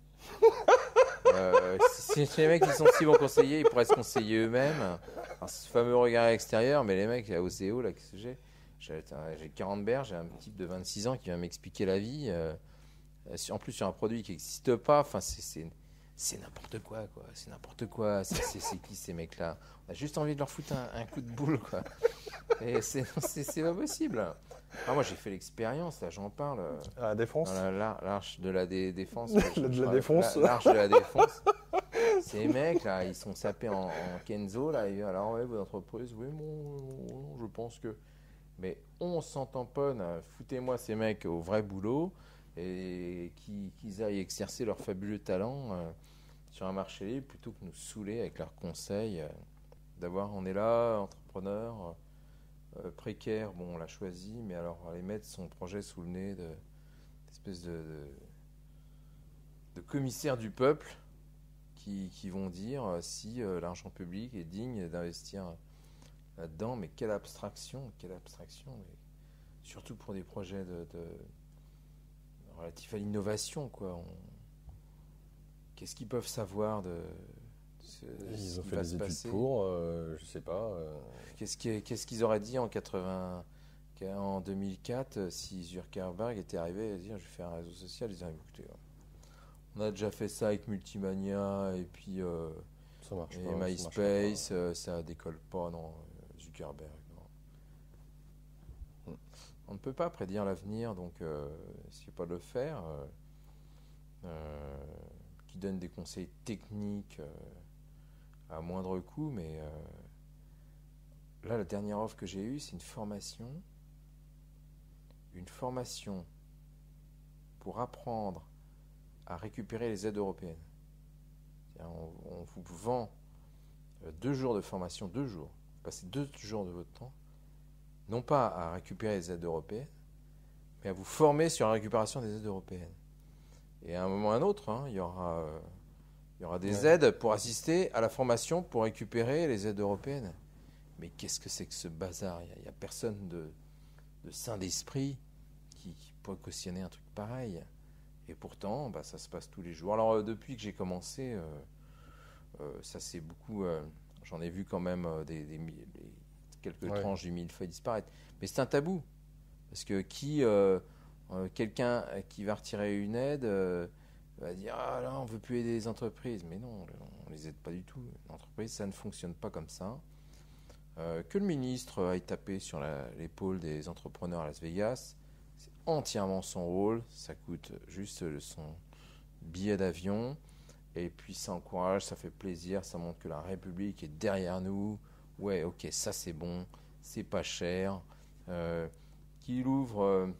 Speaker 2: Si les mecs qui sont si bons conseillers, ils pourraient se conseiller eux-mêmes. Alors, ce fameux regard extérieur, mais les mecs à OCO, là, qu'est-ce que j'ai 40 berges, j'ai un type de 26 ans qui vient m'expliquer la vie. En plus, sur un produit qui n'existe pas, enfin, c'est n'importe quoi, quoi. C'est n'importe quoi. C'est qui ces mecs-là? On a juste envie de leur foutre un coup de boule, quoi. Et c'est pas possible. Moi, j'ai fait l'expérience, là, j'en parle.
Speaker 1: À la Défense.
Speaker 2: L'arche de la Défense.
Speaker 1: de la Défense.
Speaker 2: L'arche de la Défense. Ces mecs, là, ils sont sapés en Kenzo, là. Et alors, ouais, votre entreprise, oui, bon, je pense que. Mais on s'en tamponne. Foutez-moi ces mecs au vrai boulot et qu'ils aillent exercer leur fabuleux talent sur un marché libre plutôt que nous saouler avec leurs conseils. On est là, entrepreneur, précaire, bon, on l'a choisi, mais alors aller mettre son projet sous le nez d'espèce de commissaires du peuple qui vont dire si l'argent public est digne d'investir là-dedans. Mais quelle abstraction, mais surtout pour des projets relatifs à l'innovation, quoi. Qu'est-ce qu'ils peuvent savoir
Speaker 1: ils ont fait des études pour, je sais pas.
Speaker 2: Qu'est-ce qu'ils auraient dit en 2004 si Zuckerberg était arrivé à dire je vais faire un réseau social? Ils disaient écoutez, on a déjà fait ça avec Multimania et puis
Speaker 1: ça marche
Speaker 2: et
Speaker 1: pas,
Speaker 2: MySpace, ça décolle pas, non, Zuckerberg. Non. On ne peut pas prédire l'avenir, donc s'il n'y a pas de le faire, qui donne des conseils techniques à moindre coût, mais là, la dernière offre que j'ai eue, c'est une formation pour apprendre à récupérer les aides européennes. On vous vend 2 jours de formation, 2 jours, passez 2 jours de votre temps, non pas à récupérer les aides européennes, mais à vous former sur la récupération des aides européennes. Et à un moment ou à un autre, il y aura des aides pour assister à la formation pour récupérer les aides européennes. Mais qu'est-ce que c'est que ce bazar? Il n'y a personne de sain d'esprit qui pourrait cautionner un truc pareil. Et pourtant, ça se passe tous les jours. Alors, depuis que j'ai commencé, ça c'est beaucoup... j'en ai vu quand même quelques tranches du millefeuille disparaître. Mais c'est un tabou. Parce que quelqu'un qui va retirer une aide va dire « Ah là, on ne veut plus aider les entreprises ». Mais non, on ne les aide pas du tout. L'entreprise, ça ne fonctionne pas comme ça. Que le ministre aille taper sur l'épaule des entrepreneurs à Las Vegas, c'est entièrement son rôle. Ça coûte juste son billet d'avion. Et puis ça encourage, ça fait plaisir, ça montre que la République est derrière nous. Ouais, ok, ça c'est bon, c'est pas cher. Qu'il ouvre,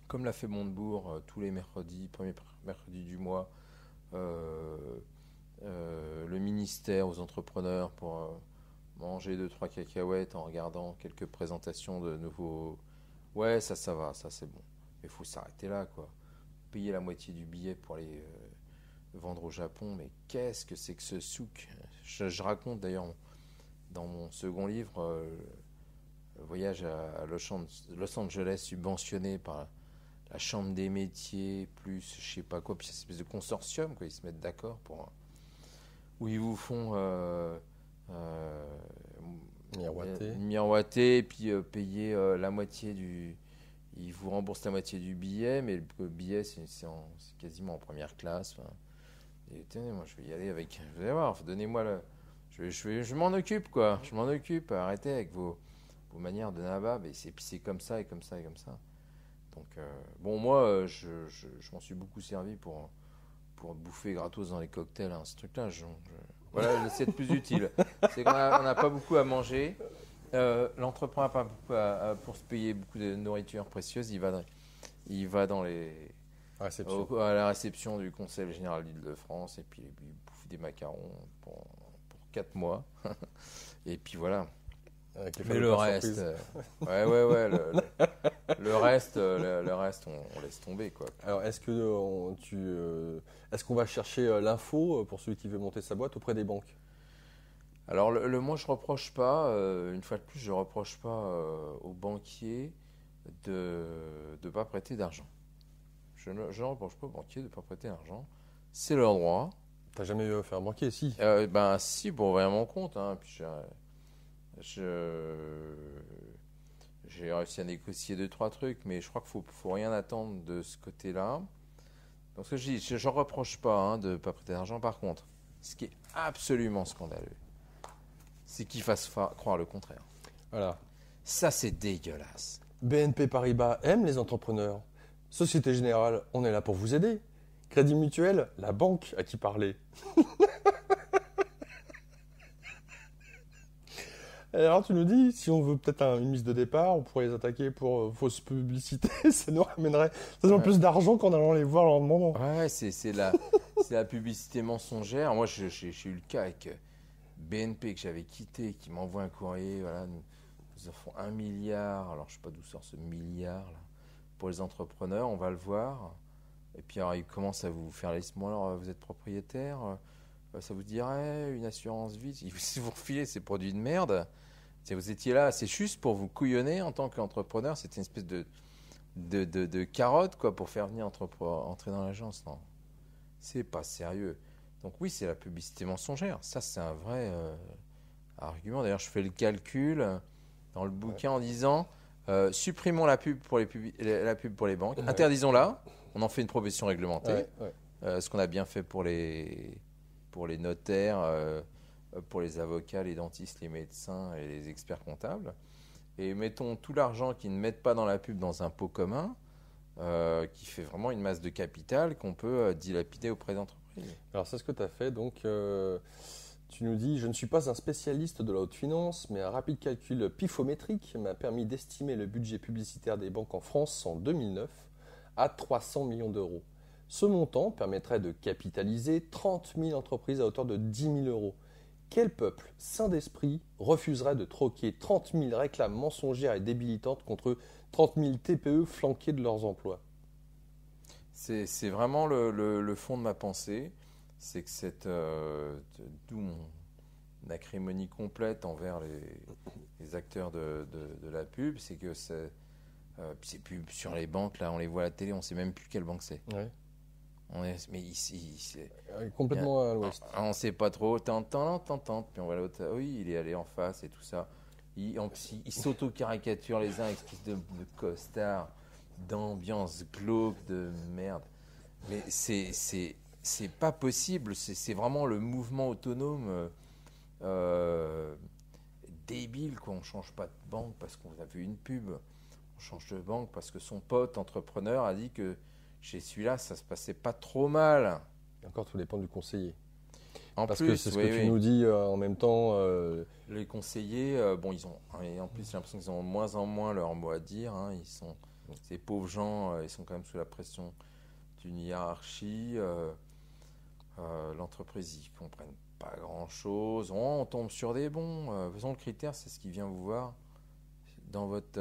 Speaker 2: comme l'a fait Montebourg, tous les mercredis, premier mercredi du mois, le ministère aux entrepreneurs pour manger 2-3 cacahuètes en regardant quelques présentations de nouveaux... Ouais, ça va, ça c'est bon. Mais il faut s'arrêter là, quoi. Payer la moitié du billet pour aller vendre au Japon, mais qu'est-ce que c'est que ce souk? Je raconte d'ailleurs dans mon second livre le voyage à Los Angeles subventionné par la chambre des métiers, plus je sais pas quoi, puis cette espèce de consortium, quoi, ils se mettent d'accord pour où ils vous font miroiter, et puis payer la moitié du. Ils vous remboursent la moitié du billet, mais le billet c'est quasiment en première classe. Enfin. Et tenez, moi je vais y aller avec. Vous allez voir, donnez-moi le. Je m'en occupe, quoi. Je m'en occupe. Arrêtez avec vos manières de nabab. Et c'est comme ça et comme ça et comme ça. Donc, bon, moi, je m'en suis beaucoup servi pour bouffer gratos dans les cocktails. Hein, ce truc-là, voilà, c'est le plus utile. C'est qu'on n'a pas beaucoup à manger. L'entrepreneur n'a pas beaucoup pour se payer beaucoup de nourriture précieuse. Il va dans les. À la réception du Conseil général d'Île-de-France et puis il bouffe des macarons pour 4 mois. Et puis voilà. Mais le reste, le reste, on laisse tomber, quoi.
Speaker 1: Alors, est-ce qu'on va chercher l'info pour celui qui veut monter sa boîte auprès des banques?
Speaker 2: Alors, moi, je reproche pas. Une fois de plus, je reproche pas aux banquiers de ne pas prêter d'argent. Je ne reproche pas aux banquiers de ne pas prêter d'argent. C'est leur droit.
Speaker 1: T'as jamais eu affaire à un banquier, si?
Speaker 2: Si, pour ouvrir mon compte. Hein, puis j'ai réussi à négocier 2-3 trucs, mais je crois qu'il faut rien attendre de ce côté-là. Donc ce que je dis, je ne reproche pas de ne pas prêter d'argent. Par contre, ce qui est absolument scandaleux, c'est qu'ils fassent croire le contraire.
Speaker 1: Voilà.
Speaker 2: Ça, c'est dégueulasse.
Speaker 1: BNP Paribas aime les entrepreneurs. Société Générale, on est là pour vous aider. Crédit Mutuel, la banque à qui parler. Alors tu nous dis, si on veut peut-être une mise de départ, on pourrait les attaquer pour fausse publicité, ça nous ramènerait plus d'argent qu'en allant les voir en demandant.
Speaker 2: Ouais, c'est la publicité mensongère. Moi, j'ai eu le cas avec BNP que j'avais quitté, qui m'envoie un courrier, voilà, nous offrons 1 milliard, alors je ne sais pas d'où sort ce milliard, là, pour les entrepreneurs, on va le voir. Et puis alors, ils commencent à vous faire les listes. Bon, alors, vous êtes propriétaire, ça vous dirait une assurance vie. Si vous refilez ces produits de merde, si vous étiez là, c'est juste pour vous couillonner en tant qu'entrepreneur. C'était une espèce de carotte, quoi, pour faire venir entrer dans l'agence. Non, c'est pas sérieux. Donc oui, c'est la publicité mensongère. Ça, c'est un vrai argument. D'ailleurs, je fais le calcul dans le bouquin en disant supprimons la pub pour les banques, interdisons-la. On en fait une profession réglementée. Ce qu'on a bien fait pour les notaires, pour les avocats, les dentistes, les médecins et les experts comptables. Et mettons tout l'argent qu'ils ne mettent pas dans la pub dans un pot commun, qui fait vraiment une masse de capital qu'on peut dilapider auprès d'entreprises.
Speaker 1: Alors c'est ce que tu as fait. Donc tu nous dis, je ne suis pas un spécialiste de la haute finance, mais un rapide calcul pifométrique m'a permis d'estimer le budget publicitaire des banques en France en 2009 à 300 millions d'euros. Ce montant permettrait de capitaliser 30 000 entreprises à hauteur de 10 000 euros. Quel peuple sain d'esprit refuserait de troquer 30 000 réclames mensongères et débilitantes contre 30 000 TPE flanqués de leurs emplois?
Speaker 2: C'est vraiment le fond de ma pensée. C'est que d'où mon acrimonie complète envers les acteurs de la pub, c'est que c'est pub sur les banques, là on les voit à la télé, on ne sait même plus quelle banque c'est.
Speaker 1: Ouais.
Speaker 2: Mais ici, c'est
Speaker 1: complètement à l'ouest.
Speaker 2: On ne sait pas trop, puis on voit l'autre, oui, il est allé en face et tout ça. Ils s'auto-caricaturent les uns, espèce de costards, d'ambiance glauque, de merde. Mais c'est pas possible, c'est vraiment le mouvement autonome débile, quoi. On ne change pas de banque parce qu'on a vu une pub. On change de banque parce que son pote entrepreneur a dit que chez celui-là, ça se passait pas trop mal.
Speaker 1: Encore, tout dépend du conseiller.
Speaker 2: Parce
Speaker 1: que c'est ce que tu nous dis en même temps.
Speaker 2: Les conseillers, ils ont. Et en plus, j'ai l'impression qu'ils ont de moins en moins leur mot à dire. Hein. Ces pauvres gens, ils sont quand même sous la pression d'une hiérarchie. L'entreprise, ils ne comprennent pas grand-chose. On tombe sur des bons. De toute façon, le critère, c'est ce qui vient vous voir dans votre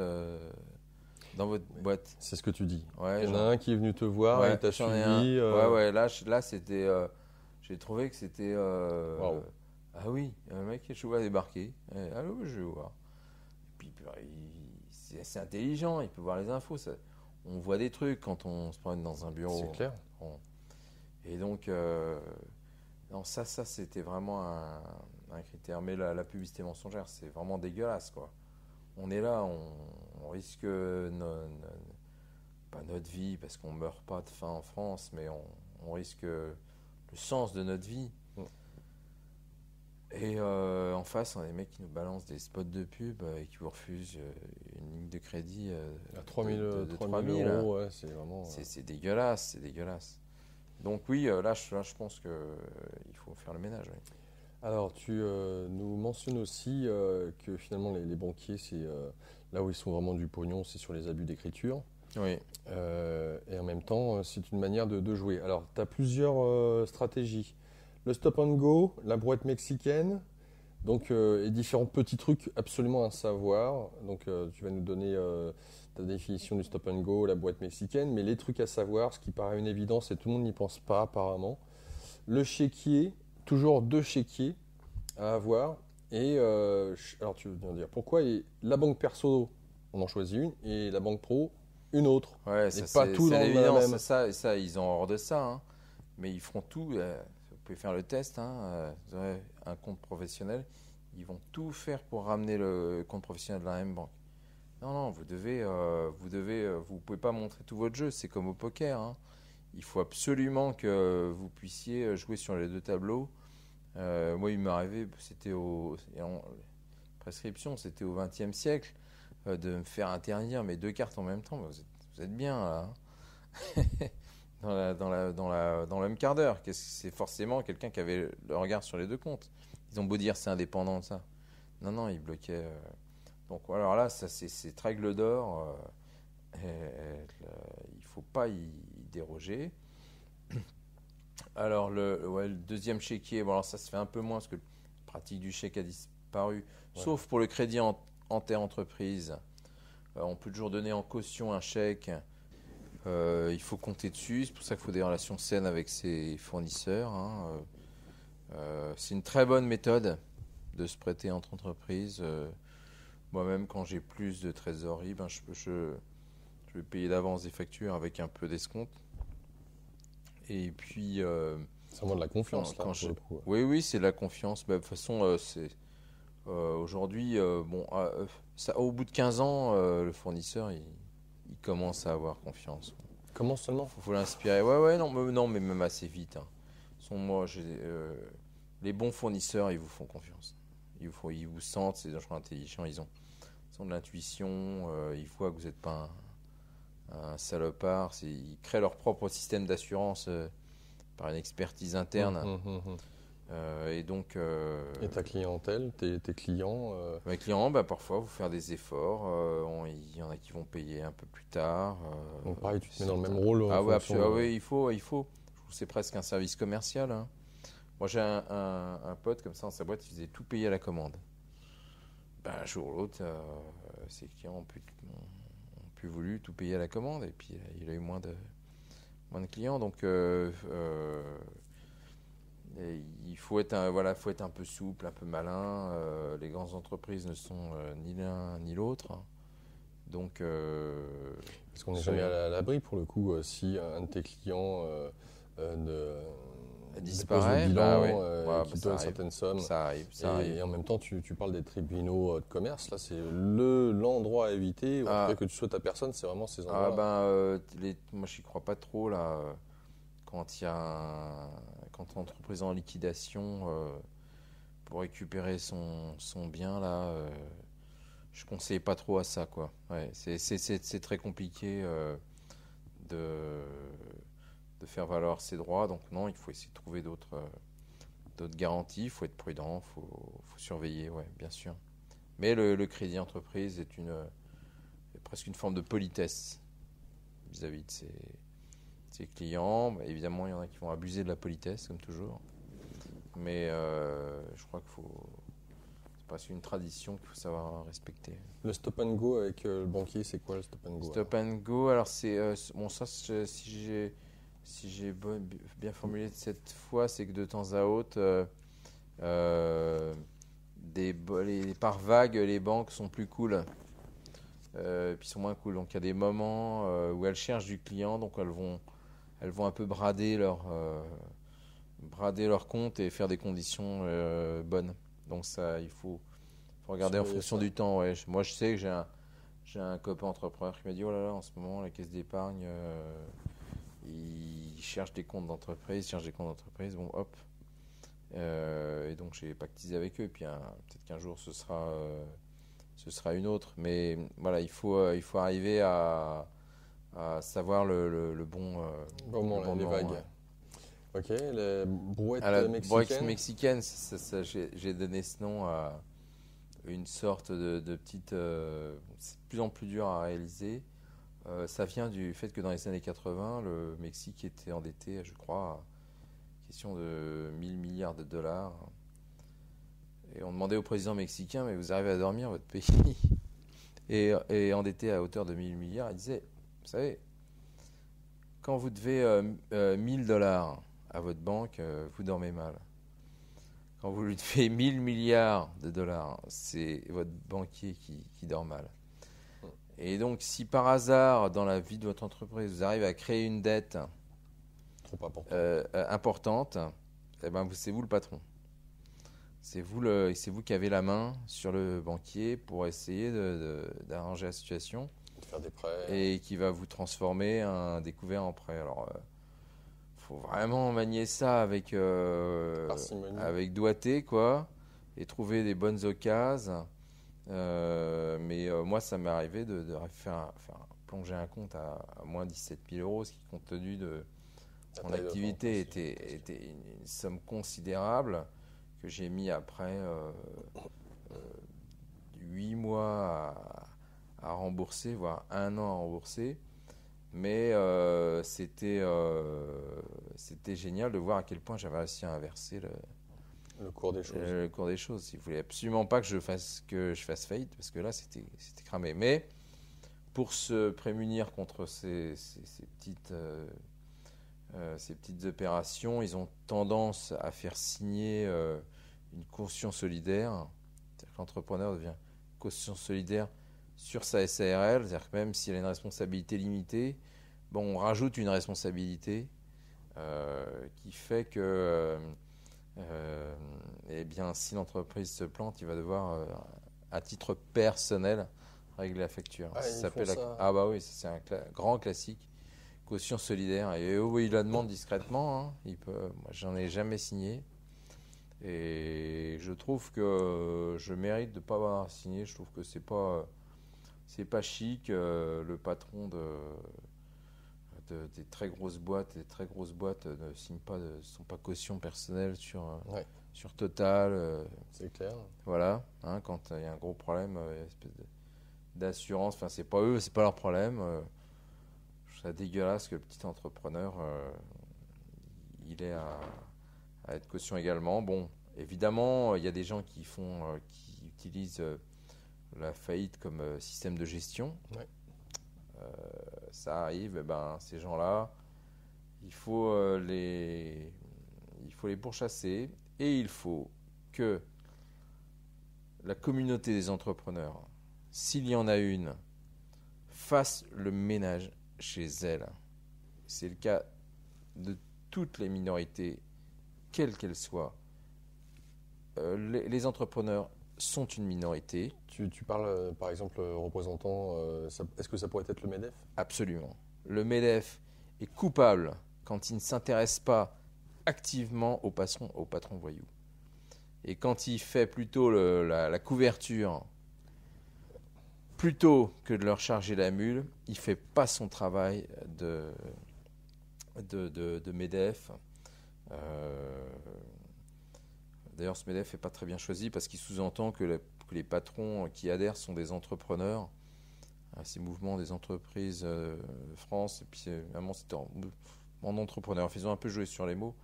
Speaker 2: boîte.
Speaker 1: C'est ce que tu dis.
Speaker 2: Ouais,
Speaker 1: il y en a un qui est venu te voir et t'a suivi.
Speaker 2: Là, c'était. J'ai trouvé que c'était.
Speaker 1: Wow.
Speaker 2: Ah oui, le mec, je vois débarquer. Allô, je vais voir. Et puis, c'est intelligent, il peut voir les infos. on voit des trucs quand on se promène dans un bureau.
Speaker 1: C'est clair.
Speaker 2: Et donc, non, ça c'était vraiment un critère. Mais la publicité mensongère, c'est vraiment dégueulasse, quoi. On est là, on risque pas notre vie, parce qu'on meurt pas de faim en France, mais on risque le sens de notre vie. Et en face, on a des mecs qui nous balancent des spots de pub et qui vous refusent une ligne de crédit
Speaker 1: à 3 000 euros. Ouais, c'est vraiment.
Speaker 2: C'est dégueulasse, c'est dégueulasse. Donc oui, là, je pense qu'il faut faire le ménage. Oui.
Speaker 1: Alors, tu nous mentionnes aussi que finalement, les banquiers, c'est là où ils sont vraiment du pognon, c'est sur les abus d'écriture.
Speaker 2: Oui.
Speaker 1: Et en même temps, c'est une manière de jouer. Alors, tu as plusieurs stratégies. Le stop and go, la brouette mexicaine, donc, et différents petits trucs absolument à savoir. Donc, tu vas nous donner ta définition du stop and go, la brouette mexicaine, mais les trucs à savoir, ce qui paraît une évidence et tout le monde n'y pense pas apparemment. Le chéquier, toujours 2 chéquiers à avoir. Et alors, tu veux dire pourquoi? Et la banque perso, on en choisit une, et la banque pro, une autre.
Speaker 2: Ouais,
Speaker 1: et pas tout dans la même.
Speaker 2: Ça, ils ont hors de ça, hein. Mais ils feront tout. Vous pouvez faire le test, hein, vous aurez un compte professionnel, ils vont tout faire pour ramener le compte professionnel de la même banque. Non, vous pouvez pas montrer tout votre jeu, c'est comme au poker, hein. Il faut absolument que vous puissiez jouer sur les 2 tableaux. Moi, il m'est arrivé, c'était prescription, c'était au XXe siècle, de me faire interdire mes 2 cartes en même temps. Vous êtes bien là, hein. dans le même quart d'heure. C'est forcément quelqu'un qui avait le regard sur les 2 comptes. Ils ont beau dire c'est indépendant de ça. Non, ils bloquaient. Donc alors là, ça c'est règle d'or. Il ne faut pas y déroger. Alors le deuxième chéquier, bon alors ça se fait un peu moins parce que la pratique du chèque a disparu, sauf pour le crédit en terre entreprise. On peut toujours donner en caution un chèque. Il faut compter dessus, c'est pour ça qu'il faut des relations saines avec ses fournisseurs, hein. C'est une très bonne méthode de se prêter entre entreprises. Moi-même, quand j'ai plus de trésorerie, je vais payer d'avance des factures avec un peu d'escompte. Et puis...
Speaker 1: c'est vraiment de la confiance, là, pour le coup.
Speaker 2: Oui, c'est de la confiance. De toute façon, aujourd'hui, au bout de 15 ans, le fournisseur, il commence à avoir confiance.
Speaker 1: Comment seulement?
Speaker 2: Faut l'inspirer. Ouais, non, mais même assez vite, hein. Moi, les bons fournisseurs, ils vous font confiance. Ils vous sentent, c'est des gens intelligents, ils ont de l'intuition, ils voient que vous n'êtes pas un salopard. Ils créent leur propre système d'assurance par une expertise interne. Et donc.
Speaker 1: Et ta clientèle, tes clients
Speaker 2: Mes clients, parfois, vous faire des efforts. Il y en a qui vont payer un peu plus tard.
Speaker 1: Donc pareil, tu te mets dans le même rôle.
Speaker 2: Oui, il faut. Je trouve que c'est presque un service commercial, hein. Moi, j'ai un pote comme ça dans sa boîte, il faisait tout payer à la commande. Un jour ou l'autre, ses clients ont plus voulu tout payer à la commande, et puis il a eu moins de clients. Donc, il faut être un peu souple, un peu malin. Les grandes entreprises ne sont ni l'un ni l'autre. Donc,
Speaker 1: parce qu'on n'est jamais à l'abri pour le coup. Si un de tes clients
Speaker 2: disparaît,
Speaker 1: qui donne certaines sommes,
Speaker 2: ça arrive.
Speaker 1: Et en même temps, tu parles des tribunaux de commerce. Là, c'est l'endroit à éviter. En tout cas, que tu souhaites à personne, c'est vraiment ces endroits.
Speaker 2: Moi, j'y crois pas trop là. Quand l'entreprise est en liquidation pour récupérer son bien là, je conseille pas trop à ça, quoi. Ouais, c'est très compliqué de faire valoir ses droits. Donc non, il faut essayer de trouver d'autres garanties. Il faut être prudent, il faut surveiller, ouais, bien sûr. Mais le crédit entreprise est presque une forme de politesse vis-à-vis de ses clients. Évidemment, il y en a qui vont abuser de la politesse, comme toujours. Mais je crois qu'il faut... C'est presque une tradition qu'il faut savoir respecter.
Speaker 1: Le stop and go avec le banquier, c'est quoi le stop and go?
Speaker 2: Stop and go, alors c'est... si j'ai bien formulé cette fois, c'est que de temps à autre, par vague, les banques sont plus cool. puis sont moins cool. Donc il y a des moments où elles cherchent du client, donc elles vont un peu brader leur compte et faire des conditions bonnes. Donc ça, il faut regarder en fonction du temps. Ouais. Moi, je sais que j'ai un copain entrepreneur qui m'a dit, oh là là, en ce moment, la caisse d'épargne, ils cherchent des comptes d'entreprise, bon, hop. Et donc, j'ai pactisé avec eux. Et puis, peut-être qu'un jour, ce sera une autre. Mais voilà, il faut arriver à savoir le bon
Speaker 1: moment, les vagues.
Speaker 2: Ouais.
Speaker 1: Ok, les brouettes
Speaker 2: mexicaines. Mexicaine, j'ai donné ce nom à une sorte de petite. C'est de plus en plus dur à réaliser. Ça vient du fait que dans les années 80, le Mexique était endetté, je crois, question de 1000 milliards de dollars. Et on demandait au président mexicain, mais vous arrivez à dormir votre pays et endetté à hauteur de 1000 milliards. Il disait, vous savez, quand vous devez 1000 dollars à votre banque, vous dormez mal. Quand vous lui devez 1000 milliards de dollars, c'est votre banquier qui dort mal. Et donc, si par hasard, dans la vie de votre entreprise, vous arrivez à créer une dette
Speaker 1: trop
Speaker 2: importante, eh ben, c'est vous le patron. C'est vous qui avez la main sur le banquier pour essayer d'arranger la situation.
Speaker 1: De faire des prêts.
Speaker 2: Et qui va vous transformer un découvert en prêt. Alors, faut vraiment manier ça avec doigté, quoi, et trouver des bonnes occasions. Mais moi, ça m'est arrivé de faire plonger un compte à moins 17 000 euros, ce qui, compte tenu de mon activité, était une somme considérable que j'ai mis après 8 mois à rembourser, voire 1 an à rembourser. Mais c'était génial de voir à quel point j'avais réussi à inverser
Speaker 1: le cours des choses.
Speaker 2: Le cours des choses. Il ne voulait absolument pas que je fasse faillite, parce que là, c'était cramé. Mais pour se prémunir contre ces petites opérations, ils ont tendance à faire signer une caution solidaire. C'est-à-dire que l'entrepreneur devient caution solidaire sur sa SARL, c'est-à-dire que même s'il a une responsabilité limitée, bon, on rajoute une responsabilité qui fait que eh bien, si l'entreprise se plante, il va devoir, à titre personnel, régler la facture.
Speaker 1: Ah,
Speaker 2: ça ah bah oui, c'est un grand classique, caution solidaire. Et il la demande discrètement. Hein. Moi, j'en ai jamais signé. Et je trouve que je mérite de ne pas avoir signé. Je trouve que c'est pas chic. Le patron des très grosses boîtes, ne signent pas, sont pas caution personnelle sur Total.
Speaker 1: C'est clair.
Speaker 2: Voilà, hein, quand il y a un gros problème, il y a une espèce d'assurance. Enfin, c'est pas eux, c'est pas leur problème. Je trouve ça dégueulasse que le petit entrepreneur, il ait à être caution également. Bon, évidemment, il y a des gens qui utilisent la faillite comme système de gestion.
Speaker 1: Ouais.
Speaker 2: Ça arrive, ces gens-là, il faut les pourchasser, et il faut que la communauté des entrepreneurs, s'il y en a une, fasse le ménage chez elle. C'est le cas de toutes les minorités, quelles qu'elles soient. Les entrepreneurs sont une minorité.
Speaker 1: Tu parles, par exemple, représentant, est-ce que ça pourrait être le MEDEF ?
Speaker 2: Absolument. Le MEDEF est coupable quand il ne s'intéresse pas activement aux patrons voyous. Et quand il fait plutôt la couverture, plutôt que de leur charger la mule, il ne fait pas son travail de MEDEF. D'ailleurs, ce MEDEF n'est pas très bien choisi parce qu'il sous-entend que les patrons qui adhèrent sont des entrepreneurs. Ces mouvements des entreprises France, et puis vraiment c'était en entrepreneur. Ils ont un peu joué sur les mots.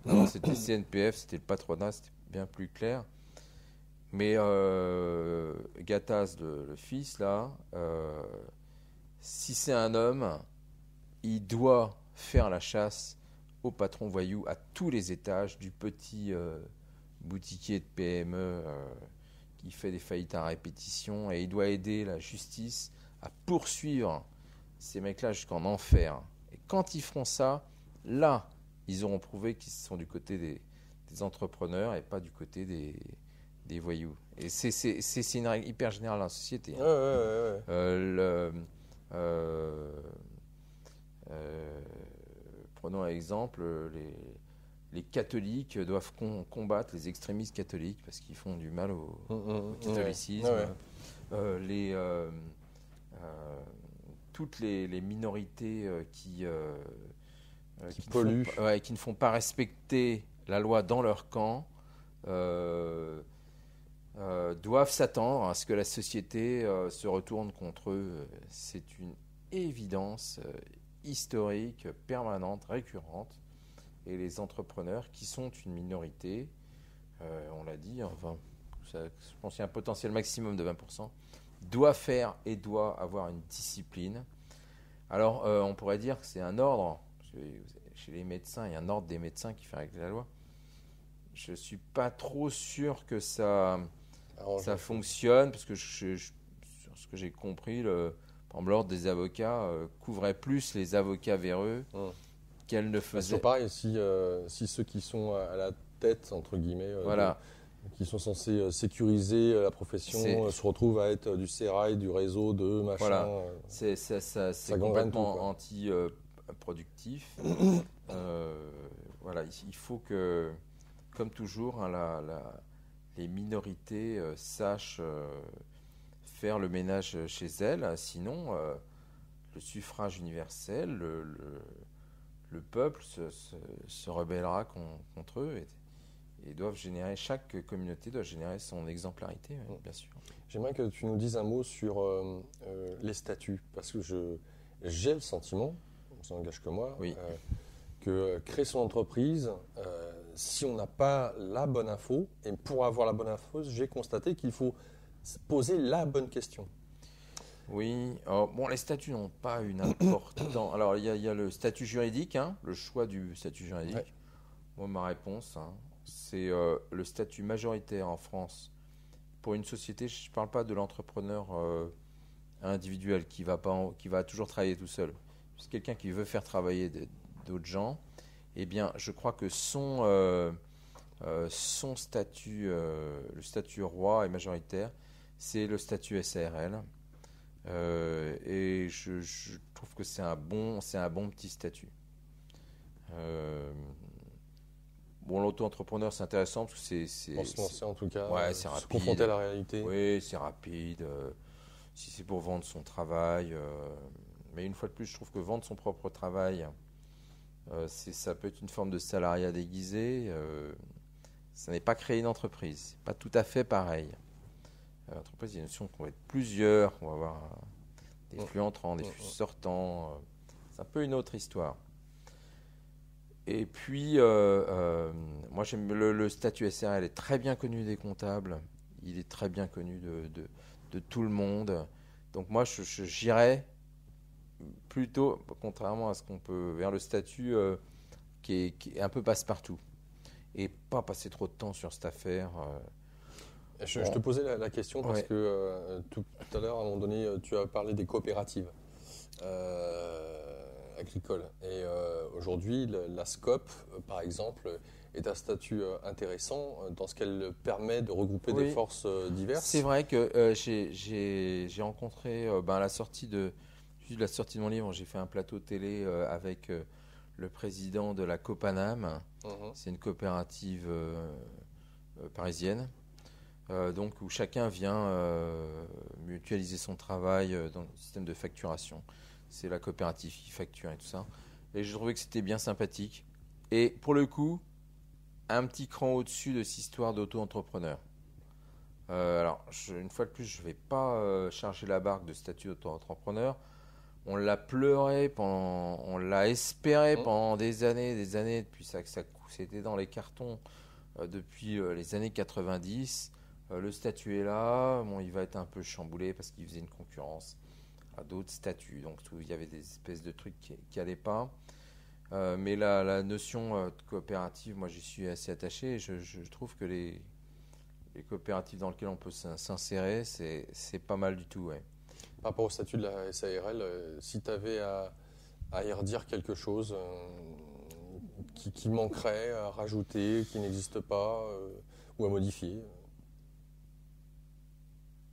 Speaker 2: Avant, c'était CNPF, c'était le patronat, c'était bien plus clair. Mais Gattaz, le fils, là, si c'est un homme, il doit faire la chasse aux patrons voyous à tous les étages, du petit boutiquier de PME qui fait des faillites à répétition, et il doit aider la justice à poursuivre ces mecs-là jusqu'en enfer. Et quand ils feront ça, là, ils auront prouvé qu'ils sont du côté des entrepreneurs et pas du côté des voyous. Et c'est une règle hyper générale dans la société. Hein. Prenons un exemple, les catholiques doivent combattre les extrémistes catholiques parce qu'ils font du mal au catholicisme. Toutes les minorités qui
Speaker 1: polluent,
Speaker 2: qui ne font pas respecter la loi dans leur camp doivent s'attendre à ce que la société se retourne contre eux. C'est une évidence historique, permanente, récurrente. Et les entrepreneurs, qui sont une minorité, on l'a dit, enfin, je pense qu'il y a un potentiel maximum de 20%, doit faire et doit avoir une discipline. Alors, on pourrait dire que c'est un ordre. Chez les médecins, il y a un ordre des médecins qui fait régler la loi. Je ne suis pas trop sûr que ça fonctionne, parce que sur ce que j'ai compris, l'ordre des avocats couvrait plus les avocats véreux qu'elle ne faisait.
Speaker 1: C'est pareil, si ceux qui sont à la tête, entre guillemets, qui sont censés sécuriser la profession, se retrouvent à être du sérail, du réseau, de machin.
Speaker 2: Voilà. C'est complètement anti-productif. Voilà, il faut que, comme toujours, hein, les minorités sachent faire le ménage chez elles. Sinon, le suffrage universel, le peuple se rebellera contre eux et doivent générer, chaque communauté doit générer son exemplarité, bien sûr.
Speaker 1: J'aimerais que tu nous dises un mot sur les statuts, parce que j'ai le sentiment, ça n'engage que moi, que créer son entreprise, si on n'a pas la bonne info, et pour avoir la bonne info, j'ai constaté qu'il faut poser la bonne question.
Speaker 2: Oui, les statuts n'ont pas une importance. Alors, il y a le statut juridique, le choix du statut juridique. Ouais. Moi, ma réponse, c'est le statut majoritaire en France. Pour une société, je ne parle pas de l'entrepreneur individuel qui va toujours travailler tout seul. C'est quelqu'un qui veut faire travailler d'autres gens. Eh bien, je crois que son statut, le statut roi et majoritaire, c'est le statut SARL. Et je trouve que c'est un bon petit statut. L'auto-entrepreneur, c'est intéressant parce que
Speaker 1: pour se lancer en tout cas,
Speaker 2: c'est rapide.
Speaker 1: Se confronter à la réalité.
Speaker 2: Oui, c'est rapide. Si c'est pour vendre son travail, mais une fois de plus, je trouve que vendre son propre travail, ça peut être une forme de salariat déguisé. Ça n'est pas créer une entreprise. C'est pas tout à fait pareil. L'entreprise, il y a une notion qu'on va être plusieurs, on va avoir des flux entrants, des flux sortants. C'est un peu une autre histoire. Et puis, moi, j'aime le statut SARL est très bien connu des comptables. Il est très bien connu de tout le monde. Donc, moi, j'irais plutôt, contrairement à ce qu'on peut, vers le statut qui est un peu passe-partout. Et pas passer trop de temps sur cette affaire.
Speaker 1: Je te posais la question parce que tout à l'heure, à un moment donné, tu as parlé des coopératives agricoles. Et aujourd'hui, la SCOP, par exemple, est un statut intéressant dans ce qu'elle permet de regrouper des forces diverses.
Speaker 2: C'est vrai que j'ai rencontré à la sortie de mon livre, j'ai fait un plateau télé avec le président de la Copanam. C'est une coopérative parisienne. Donc où chacun vient mutualiser son travail dans le système de facturation. C'est la coopérative qui facture et tout ça. Et je trouvais que c'était bien sympathique. Et pour le coup, un petit cran au-dessus de cette histoire d'auto-entrepreneur. Alors, une fois de plus, je ne vais pas charger la barque de statut d'auto-entrepreneur. On l'a pleuré, on l'a espéré pendant des années, depuis ça c'était dans les cartons depuis les années 90. Le statut est là, il va être un peu chamboulé parce qu'il faisait une concurrence à d'autres statuts. Donc il y avait des espèces de trucs qui n'allaient pas. Mais la notion de coopérative, moi j'y suis assez attaché. Je trouve que les coopératives dans lesquelles on peut s'insérer, c'est pas mal du tout. Ouais.
Speaker 1: Par rapport au statut de la SARL, si tu avais à y redire quelque chose qui manquerait à rajouter, qui n'existe pas, ou à modifier.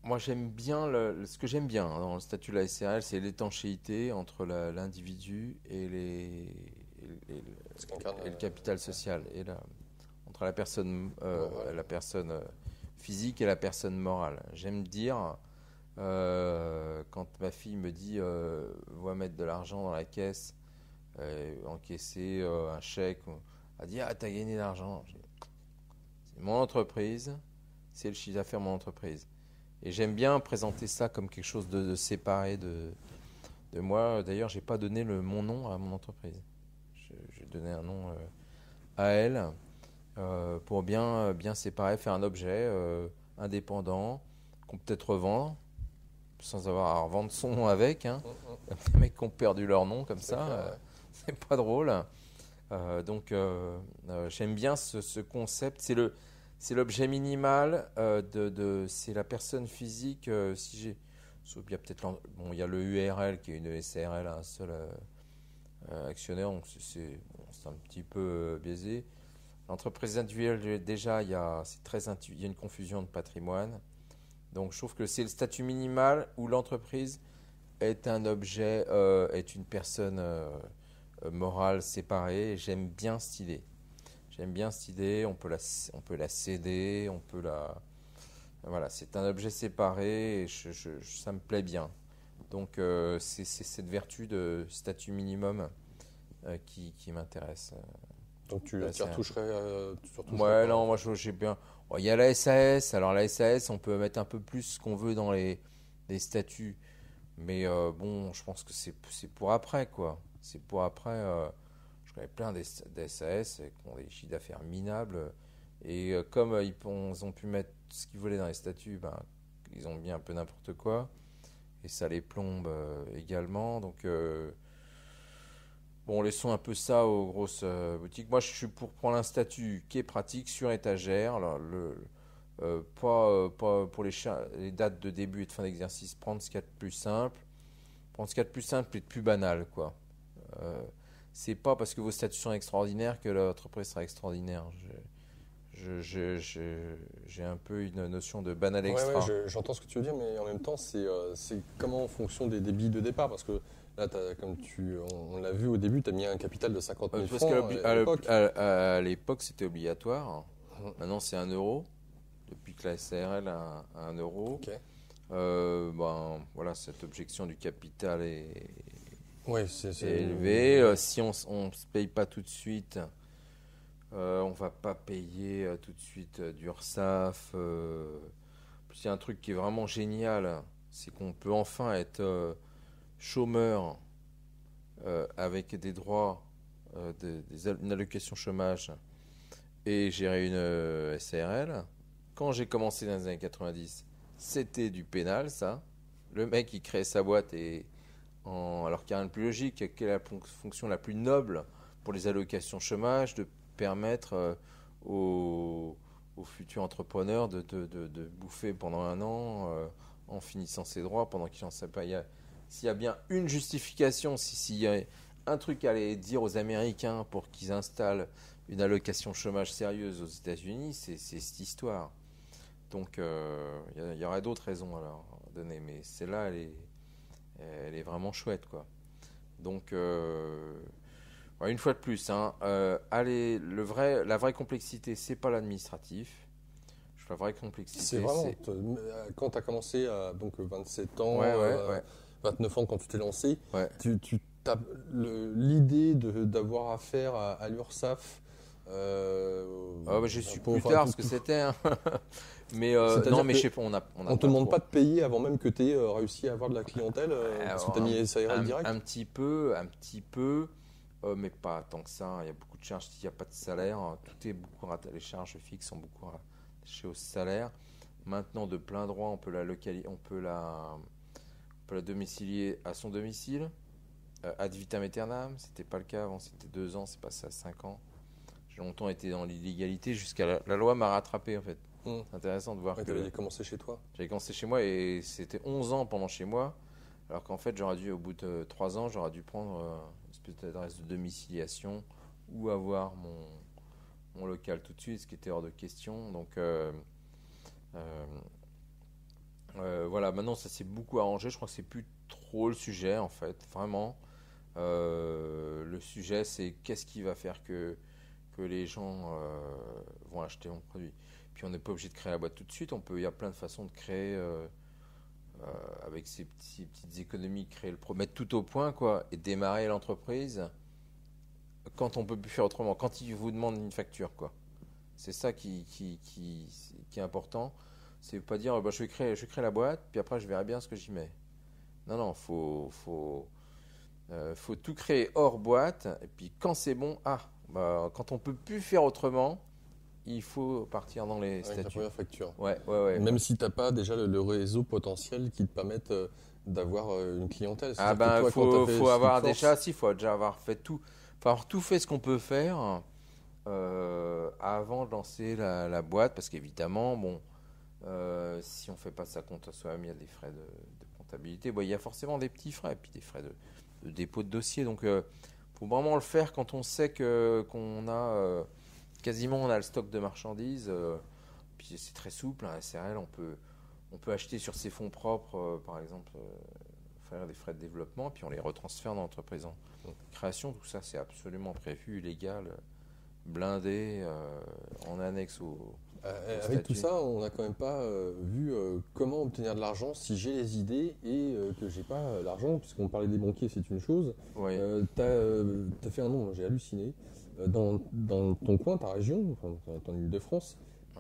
Speaker 2: Moi, j'aime bien ce que j'aime bien dans le statut de la SARL, c'est l'étanchéité entre l'individu et le capital social, entre la personne physique et la personne morale. J'aime dire, quand ma fille me dit va mettre de l'argent dans la caisse, encaisser un chèque, elle dit t'as gagné de l'argent. C'est mon entreprise, c'est le chiffre d'affaires de mon entreprise. Et j'aime bien présenter ça comme quelque chose de séparé de moi. D'ailleurs, j'ai pas donné mon nom à mon entreprise. J'ai donné un nom à elle pour bien séparer, faire un objet indépendant qu'on peut peut-être revendre sans avoir à revendre son nom avec. Hein. Les mecs qui ont perdu leur nom comme ça, c'est pas drôle. Donc, j'aime bien ce concept. C'est l'objet minimal c'est la personne physique. Il y a peut-être il y a le URL qui est une SARL à un seul actionnaire, donc c'est un petit peu biaisé. L'entreprise individuelle, déjà, il y a une confusion de patrimoine. Donc, je trouve que c'est le statut minimal où l'entreprise est un objet, est une personne morale séparée. J'aime bien cette idée. On peut la céder, Voilà, c'est un objet séparé et ça me plaît bien. Donc, c'est cette vertu de statut minimum qui m'intéresse.
Speaker 1: Donc, tu retoucherais
Speaker 2: Ouais, non, moi j'ai bien. Bon, il y a la SAS. Alors, la SAS, on peut mettre un peu plus ce qu'on veut dans les statuts. Mais bon, je pense que c'est pour après, quoi. C'est pour après. Je connais plein d'SAS qui ont des chiffres d'affaires minables. Et comme ils ont pu mettre ce qu'ils voulaient dans les statuts, ils ont mis un peu n'importe quoi. Et ça les plombe également. Donc, bon, laissons un peu ça aux grosses boutiques. Moi, je suis pour prendre un statut qui est pratique sur étagère. Alors, pas pour les dates de début et de fin d'exercice, prendre ce qu'il y a de plus simple. Prendre ce qu'il y a de plus simple et de plus banal, quoi. C'est pas parce que vos statuts sont extraordinaires que l'entreprise sera extraordinaire. J'ai un peu une notion de banal extra.
Speaker 1: Ouais, j'entends ce que tu veux dire, mais en même temps, c'est comment en fonction des billes de départ, parce que là, on l'a vu au début, tu as mis un capital de 50 000 francs
Speaker 2: à l'époque, c'était obligatoire. Maintenant, c'est 1 euro. Depuis que la SARL a 1 euro.
Speaker 1: Okay.
Speaker 2: Voilà, cette objection du capital est
Speaker 1: élevée.
Speaker 2: Si on ne se paye pas tout de suite, on ne va pas payer tout de suite d'URSSAF. Il y a un truc qui est vraiment génial, c'est qu'on peut enfin être chômeur avec des droits, une allocation chômage et gérer une SARL. Quand j'ai commencé dans les années 90, c'était du pénal, ça. Le mec, il crée sa boîte alors qu'il n'y a rien de plus logique, quelle est la fonction la plus noble pour les allocations chômage, de permettre aux futurs entrepreneurs de bouffer pendant 1 an en finissant ses droits pendant qu'ils n'en savent pas. S'il y a bien une justification, s'il y a un truc à aller dire aux Américains pour qu'ils installent une allocation chômage sérieuse aux États-Unis, c'est cette histoire. Donc, il y aurait d'autres raisons à leur donner, mais celle-là, elle est vraiment chouette, quoi. Donc, une fois de plus, la vraie complexité, c'est pas l'administratif. La vraie complexité,
Speaker 1: c'est vraiment quand tu as commencé à 27 ans, 29 ans quand tu t'es lancé, tu as l'idée d'avoir affaire à l'URSSAF.
Speaker 2: Je suis plus tard ce que c'était. Hein. Mais non, mais je sais pas,
Speaker 1: on te demande pas de payer avant même que tu aies réussi à avoir de la clientèle parce que tu as mis SARL direct.
Speaker 2: Un petit peu, mais pas tant que ça. Il y a beaucoup de charges, il n'y a pas de salaire. Tout est beaucoup rattaché, les charges fixes sont beaucoup rattachées au salaire. Maintenant, de plein droit, on peut la domicilier à son domicile, ad vitam aeternam. C'était pas le cas avant, c'était 2 ans, c'est passé à 5 ans. J'ai longtemps été dans l'illégalité jusqu'à la loi m'a rattrapé en fait. C'est intéressant de voir
Speaker 1: que... Tu avais commencé chez toi.
Speaker 2: J'avais commencé chez moi et c'était 11 ans pendant chez moi. Alors qu'en fait, au bout de 3 ans, j'aurais dû prendre une espèce d'adresse de domiciliation ou avoir mon local tout de suite, ce qui était hors de question. Donc voilà, maintenant ça s'est beaucoup arrangé. Je crois que c'est plus trop le sujet en fait, vraiment. Le sujet, c'est qu'est-ce qui va faire que les gens vont acheter mon produit. Puis on n'est pas obligé de créer la boîte tout de suite. Il y a plein de façons de créer avec ces petites économies, mettre tout au point quoi, et démarrer l'entreprise quand on peut plus faire autrement. Quand ils vous demandent une facture quoi. C'est ça qui est important. C'est pas dire je vais créer la boîte, puis après je verrai bien ce que j'y mets. Non, faut tout créer hors boîte, et puis quand c'est bon, quand on peut plus faire autrement, il faut partir dans les statuts.
Speaker 1: La première facture.
Speaker 2: Ouais.
Speaker 1: Même si tu n'as pas déjà le réseut potentiel qui te permette d'avoir une clientèle.
Speaker 2: Faut avoir déjà avoir fait tout. Faut avoir tout fait ce qu'on peut faire avant de lancer la boîte, parce qu'évidemment, si on fait pas ça compte soi-même, il y a des frais de comptabilité. Il y a forcément des petits frais, et puis des frais de dépôt de dossier. Donc, faut vraiment le faire quand on sait qu'on a on a le stock de marchandises. Puis c'est très souple, un SRL, on peut acheter sur ses fonds propres, par exemple, faire des frais de développement, puis on les retransfère dans l'entreprise en création. Tout ça, c'est absolument prévu, légal, blindé, en annexe au
Speaker 1: avec tout ça, on n'a quand même pas vu comment obtenir de l'argent si j'ai les idées et que j'ai pas l'argent, puisqu'on parlait des banquiers, c'est une chose.
Speaker 2: Oui.
Speaker 1: Tu as fait un nom, j'ai halluciné. Dans ton coin, ta région, en Ile-de-France,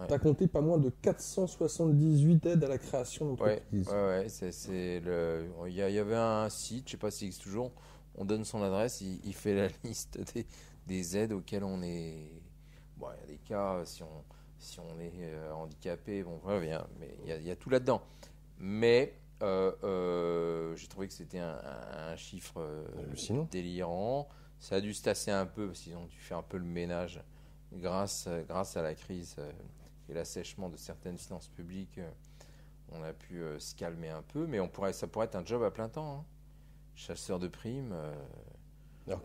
Speaker 1: tu as compté pas moins de 478 aides à la création d'entreprises.
Speaker 2: Il y avait un site, je ne sais pas s'il existe toujours, on donne son adresse, il fait la liste des aides auxquelles on est... Bon, il y a des cas, si on est handicapé, mais il y a tout là-dedans. Mais j'ai trouvé que c'était un chiffre délirant. Ça a dû se tasser un peu, parce qu'ils ont dû faire un peu le ménage grâce à la crise et l'assèchement de certaines finances publiques. On a pu se calmer un peu, mais ça pourrait être un job à plein temps. Chasseur de primes.
Speaker 1: Alors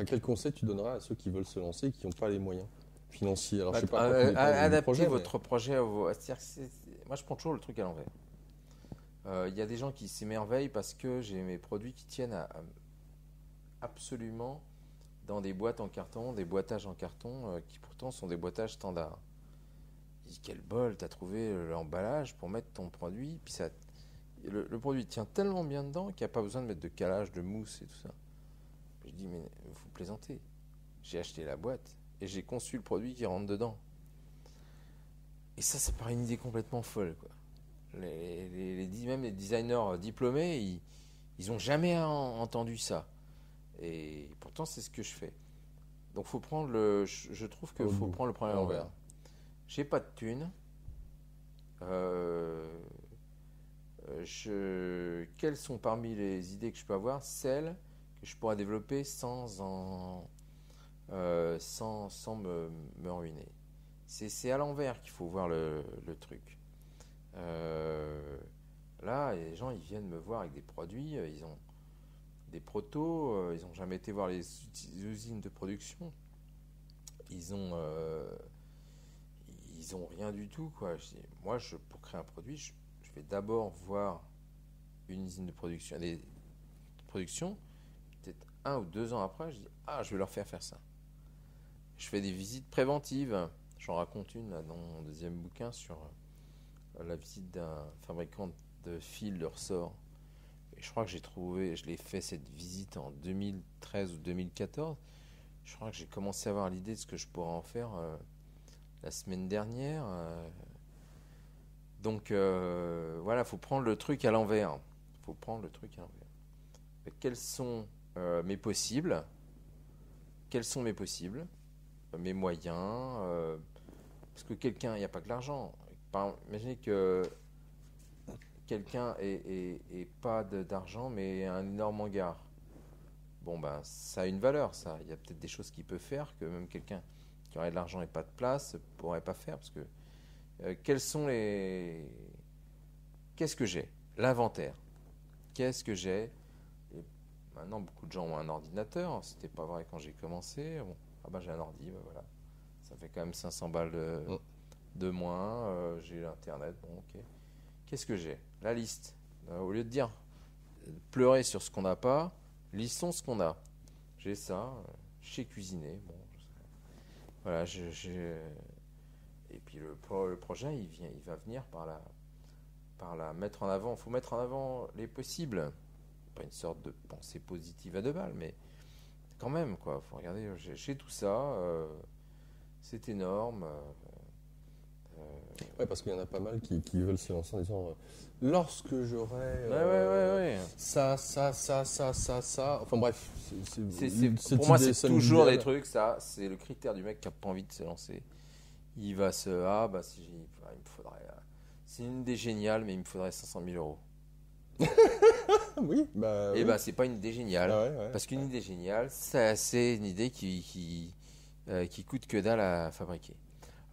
Speaker 1: quel conseil tu donneras à ceux qui veulent se lancer et qui n'ont pas les moyens financiers? Alors, je sais pas,
Speaker 2: adaptez votre projet moi, je prends toujours le truc à l'envers. Il y a des gens qui s'émerveillent parce que j'ai mes produits qui tiennent absolument dans des boîtes en carton, des boîtages en carton qui pourtant sont des boîtages standards. Je dis quel bol, t'as trouvé l'emballage pour mettre ton produit, puis le produit tient tellement bien dedans qu'il n'y a pas besoin de mettre de calage, de mousse et tout ça. Je dis mais vous plaisantez. J'ai acheté la boîte et j'ai conçu le produit qui rentre dedans. Et ça paraît une idée complètement folle quoi. Même les designers diplômés, ils n'ont jamais entendu ça. Et pourtant, c'est ce que je fais. Donc, je trouve qu'il faut prendre le problème à l'envers. J'ai pas de thunes. Quelles sont parmi les idées que je peux avoir celles que je pourrais développer sans me ruiner? C'est à l'envers qu'il faut voir le truc. Là, les gens, ils viennent me voir avec des produits, ils ont des protos, ils n'ont jamais été voir les usines de production, ils ont rien du tout quoi. Pour créer un produit, je vais d'abord voir une usine de production, peut-être 1 ou 2 ans après, je dis je vais leur faire ça. Je fais des visites préventives, j'en raconte une là, dans mon deuxième bouquin sur la visite d'un fabricant de fils de ressort. Et je crois que je l'ai fait cette visite en 2013 ou 2014. Je crois que j'ai commencé à avoir l'idée de ce que je pourrais en faire la semaine dernière. Donc voilà, faut prendre le truc à l'envers. Quels sont mes possibles? Quels sont mes possibles? Mes moyens? Parce que quelqu'un, il n'y a pas que l'argent. Imaginez que quelqu'un ait pas d'argent mais un énorme hangar. Ça a une valeur, ça. Il y a peut-être des choses qu'il peut faire que même quelqu'un qui aurait de l'argent et pas de place pourrait pas faire, parce que Qu'est-ce que j'ai? L'inventaire. Qu'est-ce que j'ai? Et maintenant, beaucoup de gens ont un ordinateur. C'était pas vrai quand j'ai commencé. Bon, j'ai un ordi, voilà. Ça fait quand même 500 balles de moins. J'ai l'internet. Bon, ok. Qu'est-ce que j'ai? La liste. Au lieu de dire pleurer sur ce qu'on n'a pas, listons ce qu'on a. J'ai ça. Je sais cuisiner. Bon, voilà. Et puis le projet, il va venir par la mettre en avant. Il faut mettre en avant les possibles. Pas une sorte de pensée positive à deux balles, mais quand même, quoi. Faut regarder. J'ai tout ça. C'est énorme.
Speaker 1: Ouais, parce qu'il y en a pas mal qui veulent se lancer en disant lorsque j'aurai ça. Enfin bref,
Speaker 2: pour moi, c'est toujours des trucs. Ça, c'est le critère du mec qui a pas envie de se lancer. Il va il me faudrait. C'est une idée géniale, mais il me faudrait 500 000 euros.
Speaker 1: Oui,
Speaker 2: Et
Speaker 1: oui.
Speaker 2: C'est pas une idée géniale. Parce qu'une idée géniale, c'est une idée qui coûte que dalle à fabriquer.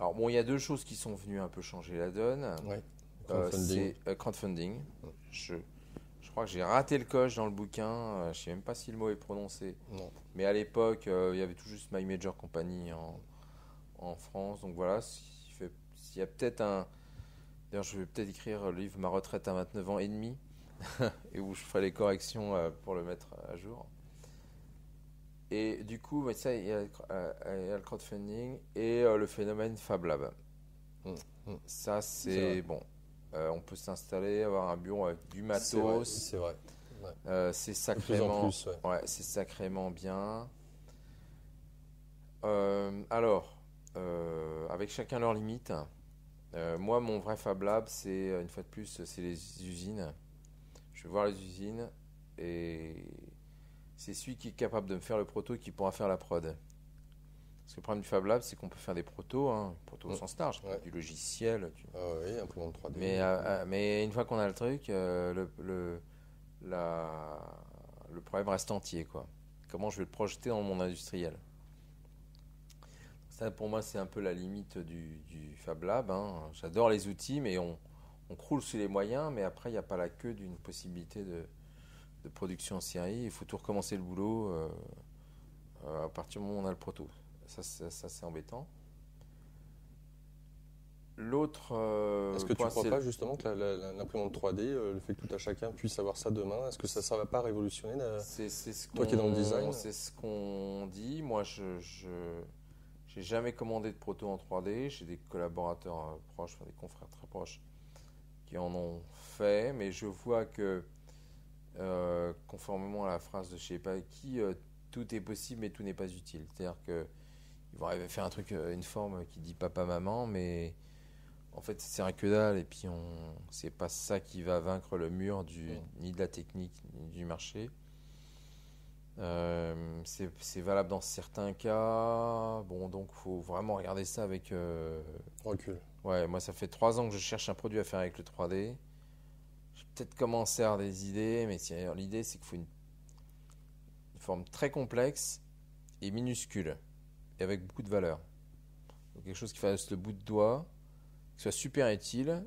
Speaker 2: Alors bon, il y a deux choses qui sont venues un peu changer la donne.
Speaker 1: Ouais.
Speaker 2: C'est crowdfunding. Je crois que j'ai raté le coche dans le bouquin. Je sais même pas si le mot est prononcé.
Speaker 1: Non.
Speaker 2: Mais à l'époque, il y avait tout juste My Major Company en France. Donc voilà, s'il y a peut-être D'ailleurs, je vais peut-être écrire le livre Ma retraite à 29 ans et demi, et où je ferai les corrections pour le mettre à jour. Et du coup, ça, il y a le crowdfunding et le phénomène Fab Lab. Ça, c'est bon. On peut s'installer, avoir un bureau avec du matos.
Speaker 1: C'est vrai.
Speaker 2: C'est sacrément, c'est sacrément bien. Avec chacun leurs limites. Moi, mon vrai Fab Lab, c'est une fois de plus, c'est les usines. Je vais voir les usines et c'est celui qui est capable de me faire le proto qui pourra faire la prod. Parce que le problème du Fab Lab, c'est qu'on peut faire des protos, protos au sens large, du logiciel.
Speaker 1: Oui, imprimante 3D.
Speaker 2: Mais une fois qu'on a le truc, le problème reste entier, quoi. Comment je vais le projeter dans le monde industriel? Ça, pour moi, c'est un peu la limite du Fab Lab. J'adore les outils, mais on croule sous les moyens, mais après, il n'y a pas la queue d'une possibilité de production en série. Il faut tout recommencer le boulot à partir du moment où on a le proto. Ça c'est embêtant. L'autre.
Speaker 1: Est-ce que tu ne crois pas justement que l'imprimante 3D, le fait que tout à chacun puisse avoir ça demain, est-ce que ça ne va pas révolutionner toi qui es dans le design?
Speaker 2: C'est ce qu'on dit. Moi, je n'ai jamais commandé de proto en 3D. J'ai des collaborateurs proches, des confrères très proches qui en ont fait, mais je vois que conformément à la phrase de je sais pas qui, tout est possible mais tout n'est pas utile. C'est-à-dire qu'ils vont arriver à faire un truc, une forme qui dit papa-maman, mais en fait c'est un que dalle, et puis c'est pas ça qui va vaincre le mur ni de la technique ni du marché. C'est valable dans certains cas. Bon, donc faut vraiment regarder ça avec
Speaker 1: recul.
Speaker 2: Ouais, moi ça fait 3 ans que je cherche un produit à faire avec le 3D. J'ai peut-être commencé à avoir des idées, mais l'idée c'est qu'il faut une forme très complexe et minuscule, et avec beaucoup de valeur. Donc quelque chose qui fasse le bout de doigt, qui soit super utile,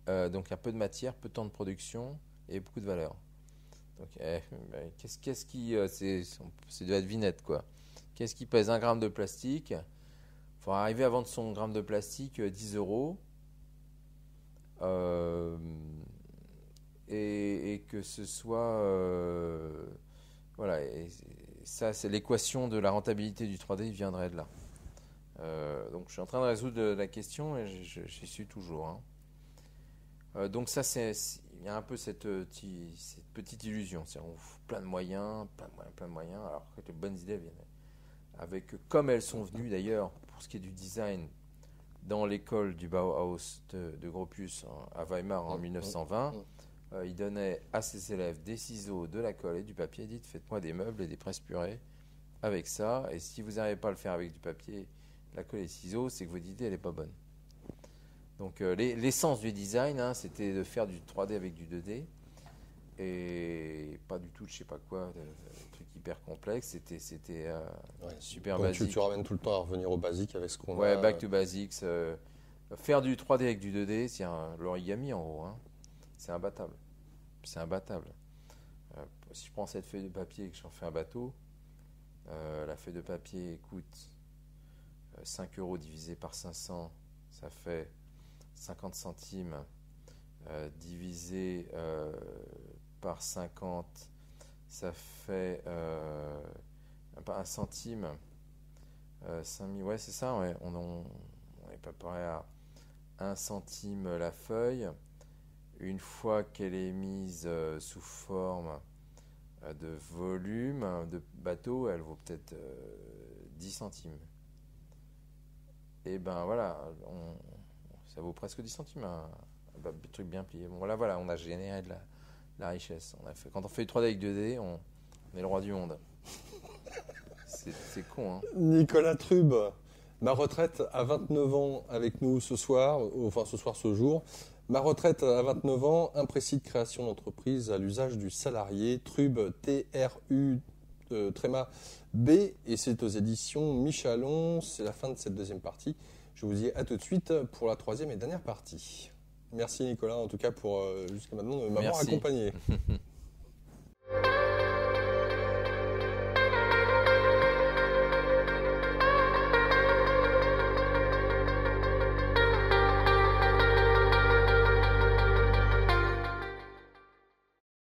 Speaker 2: donc un peu de matière, peu de temps de production et beaucoup de valeur. Donc, qu'est-ce qui. C'est de la devinette, quoi. Qu'est-ce qui pèse 1 gramme de plastique? Il faut arriver à vendre son gramme de plastique 10 €. Et que ce soit. Voilà. Et ça, c'est l'équation de la rentabilité du 3D viendrait de là. Donc, je suis en train de résoudre la question et j'y suis toujours. Donc, ça, il y a un peu cette petite illusion. C'est-à-dire, on fout plein de moyens, alors que les bonnes idées viennent. Comme elles sont venues d'ailleurs, pour ce qui est du design, dans l'école du Bauhaus de Gropius à Weimar en 1920, il donnait à ses élèves des ciseaux, de la colle et du papier. Il dit, faites-moi des meubles et des presses purées avec ça. Et si vous n'arrivez pas à le faire avec du papier, la colle et les ciseaux, c'est que votre idée, elle n'est pas bonne. Donc l'essence du design, c'était de faire du 3D avec du 2D et pas du tout de je sais pas quoi, de trucs hyper complexes. C'était super
Speaker 1: donc
Speaker 2: basique.
Speaker 1: Tu ramènes tout le temps à revenir au basique avec ce qu'on a.
Speaker 2: Ouais, back to basics. Faire du 3D avec du 2D, c'est l'origami en gros. Hein. C'est imbattable. C'est imbattable. Si je prends cette feuille de papier et que j'en fais un bateau, la feuille de papier coûte 5 € divisé par 500, ça fait 50 centimes divisé par 50, ça fait 1 centime. 5000, ouais, c'est ça, ouais. On est préparé à 1 centime la feuille. Une fois qu'elle est mise sous forme de volume de bateau, elle vaut peut-être 10 centimes. Et ben voilà, ça vaut presque 10 centimes, un truc bien plié. Bon, voilà, on a généré de la richesse. Quand on fait du 3D avec 2D, on est le roi du monde. C'est con, hein.
Speaker 1: Nicolas Trub, ma retraite à 29 ans avec nous ce soir, ce jour. Ma retraite à 29 ans, imprécis de création d'entreprise à l'usage du salarié, Trub, T-R-U, tréma B, et c'est aux éditions Michalon. C'est la fin de cette deuxième partie. Je vous dis à tout de suite pour la troisième et dernière partie. Merci Nicolas, en tout cas, pour jusqu'à maintenant de m'avoir accompagné.